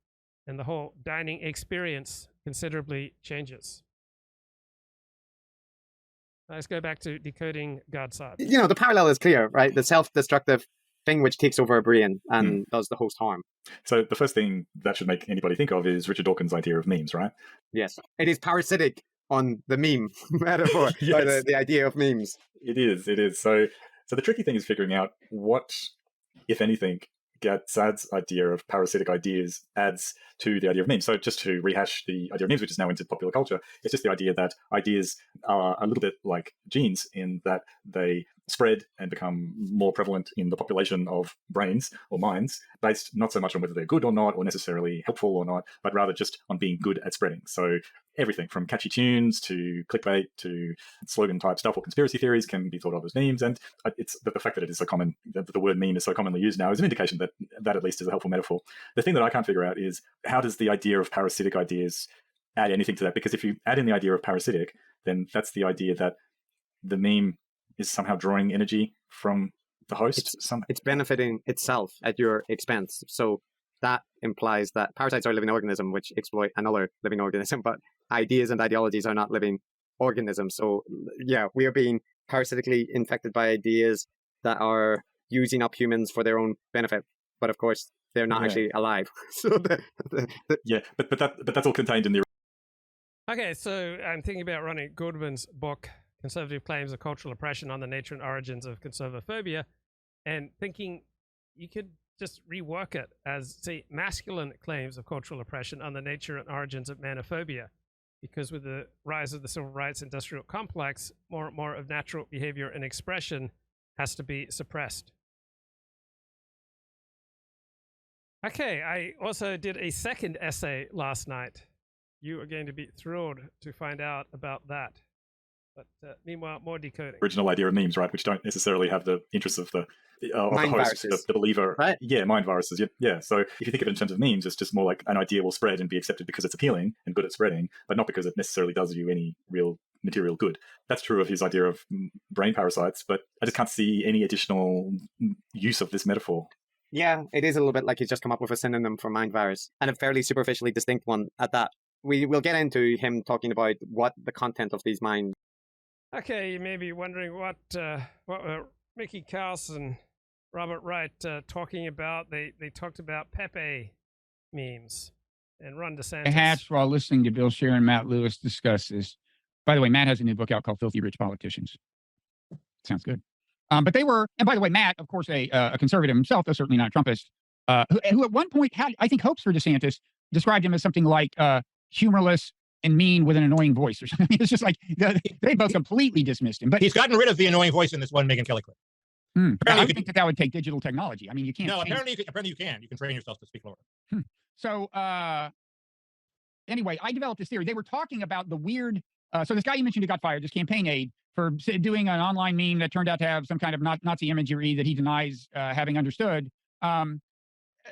and the whole dining experience considerably changes. Let's go back to decoding Gad Saad. You know, the parallel is clear, right? The self-destructive thing which takes over a brain and does the host harm. So the first thing that should make anybody think of is Richard Dawkins' idea of memes, right? Yes. It is parasitic on the meme metaphor, Yes. the idea of memes. It is. So the tricky thing is figuring out what, if anything, Gad Saad's idea of parasitic ideas adds to the idea of memes. So just to rehash the idea of memes, which is now into popular culture, it's just the idea that ideas are a little bit like genes in that they spread and become more prevalent in the population of brains or minds, based not so much on whether they're good or not, or necessarily helpful or not, but rather just on being good at spreading. So everything from catchy tunes to clickbait to slogan type stuff or conspiracy theories can be thought of as memes. And it's the fact that it is so common, that the word meme is so commonly used now, is an indication that that at least is a helpful metaphor. The thing that I can't figure out is, how does the idea of parasitic ideas add anything to that? Because if you add in the idea of parasitic, then that's the idea that the meme is somehow drawing energy from the host. It's benefiting itself at your expense. So that implies that parasites are a living organism which exploit another living organism, but ideas and ideologies are not living organisms. So yeah, we are being parasitically infected by ideas that are using up humans for their own benefit. But of course, they're not actually alive. So but that's all contained in the. Okay, so I'm thinking about Ronnie Goodman's book, Conservative Claims of Cultural Oppression on the Nature and Origins of Conservaphobia, and thinking you could just rework it as, say, masculine claims of cultural oppression on the nature and origins of manophobia. Because with the rise of the civil rights industrial complex, more and more of natural behavior and expression has to be suppressed. Okay, I also did a second essay last night. You are going to be thrilled to find out about that. But meanwhile, more decoding. Original idea of memes, right, which don't necessarily have the interests of the host, the believer. Right? Yeah, mind viruses. Yeah. So if you think of it in terms of memes, it's just more like an idea will spread and be accepted because it's appealing and good at spreading, but not because it necessarily does you any real material good. That's true of his idea of brain parasites, but I just can't see any additional use of this metaphor. Yeah, it is a little bit like he's just come up with a synonym for mind virus, and a fairly superficially distinct one at that. We will get into him talking about what the content of these mind. Okay, you may be wondering what were Mickey Kaus and Robert Wright talking about. They talked about Pepe memes and Ron DeSantis. I hatched while listening to Bill Scher and Matt Lewis discuss this. By the way, Matt has a new book out called Filthy Rich Politicians. Sounds good. But they were, and by the way, Matt, of course, a conservative himself, though certainly not a Trumpist, who at one point had, I think, hopes for DeSantis, described him as something like humorless and mean with an annoying voice or something. It's just like they both completely dismissed him. But he's gotten rid of the annoying voice in this one Megyn Kelly clip. I would think that would take digital technology. I mean, you can't. No, apparently you can. You can train yourself to speak lower. So anyway, I developed this theory. They were talking about the weird. So this guy you mentioned who got fired, this campaign aide, for doing an online meme that turned out to have some kind of Nazi imagery that he denies having understood.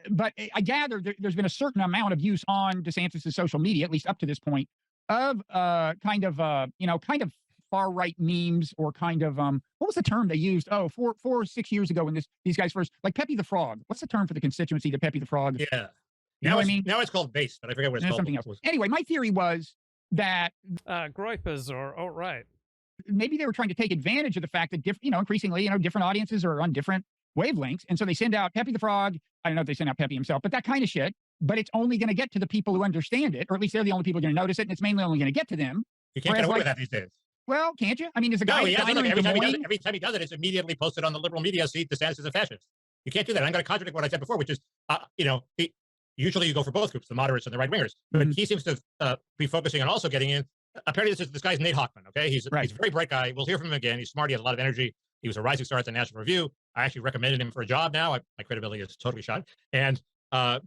But I gather there's been a certain amount of use on DeSantis' social media, at least up to this point, of kind of far-right memes, or kind of, what was the term they used? 4 or 6 years ago when these guys first, like Pepe the Frog. What's the term for the constituency that Pepe the Frog? Yeah. You know what I mean? Now it's called base, but I forget what it's called. Something else. Anyway, my theory was that Groypers or alt-right. Maybe they were trying to take advantage of the fact that increasingly, different audiences are on different wavelengths. And so they send out Pepe the Frog. I don't know if they send out Pepe himself, but that kind of shit. But it's only going to get to the people who understand it, or at least they're the only people going to notice it. And it's mainly only going to get to them. You can't get away with that these days. Well, can't you? I mean, there's a guy. No, every time he does it, it's immediately posted on the liberal media feed. DeSantis is a fascist. You can't do that. I'm going to contradict what I said before, which is, usually you go for both groups, the moderates and the right wingers. But he seems to be focusing on also getting in. Apparently, this guy's Nate Hochman. Okay, he's a very bright guy. We'll hear from him again. He's smart. He has a lot of energy. He was a rising star at the National Review. I actually recommended him for a job now. My credibility is totally shot. And but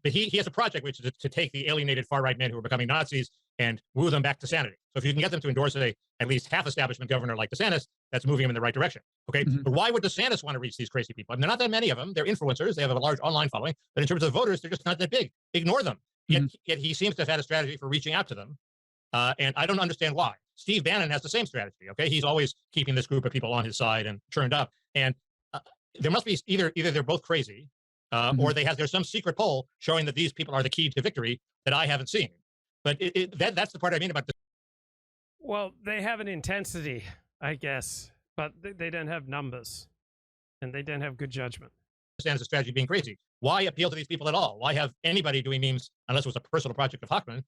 he has a project which is to take the alienated far right men who are becoming Nazis and woo them back to sanity. So if you can get them to endorse at least half establishment governor like DeSantis, that's moving him in the right direction. Okay, but why would DeSantis want to reach these crazy people? I mean, there are not that many of them. They're influencers. They have a large online following. But in terms of voters, they're just not that big. Ignore them. Yet he seems to have had a strategy for reaching out to them. And I don't understand why. Steve Bannon has the same strategy. Okay, he's always keeping this group of people on his side and turned up. And there must be either they're both crazy, or there's some secret poll showing that these people are the key to victory that I haven't seen. But that's the part I mean about this. Well, they have an intensity, I guess, but they don't have numbers, and they don't have good judgment. Understands the strategy being crazy. Why appeal to these people at all? Why have anybody doing memes, unless it was a personal project of Hochman,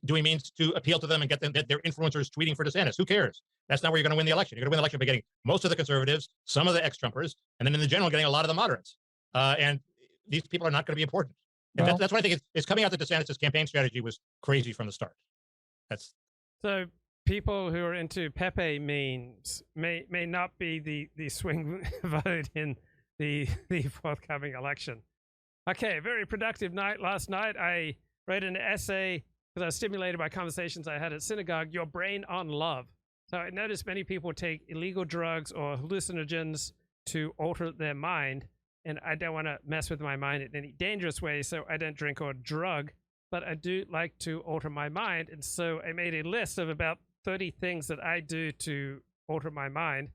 doing means to appeal to them and get them that their influencers tweeting for DeSantis? Who cares? That's not where you're going to win the election. You're going to win the election by getting most of the conservatives, some of the ex-Trumpers, and then in the general getting a lot of the moderates. And these people are not going to be important. And that's what I think is coming out that DeSantis' campaign strategy was crazy from the start. So people who are into Pepe memes may not be the swing vote in the forthcoming election. Okay, very productive night last night. I wrote an essay because I was stimulated by conversations I had at synagogue, your brain on love. So I noticed many people take illegal drugs or hallucinogens to alter their mind, and I don't want to mess with my mind in any dangerous way, so I don't drink or drug, but I do like to alter my mind, and so I made a list of about 30 things that I do to alter my mind.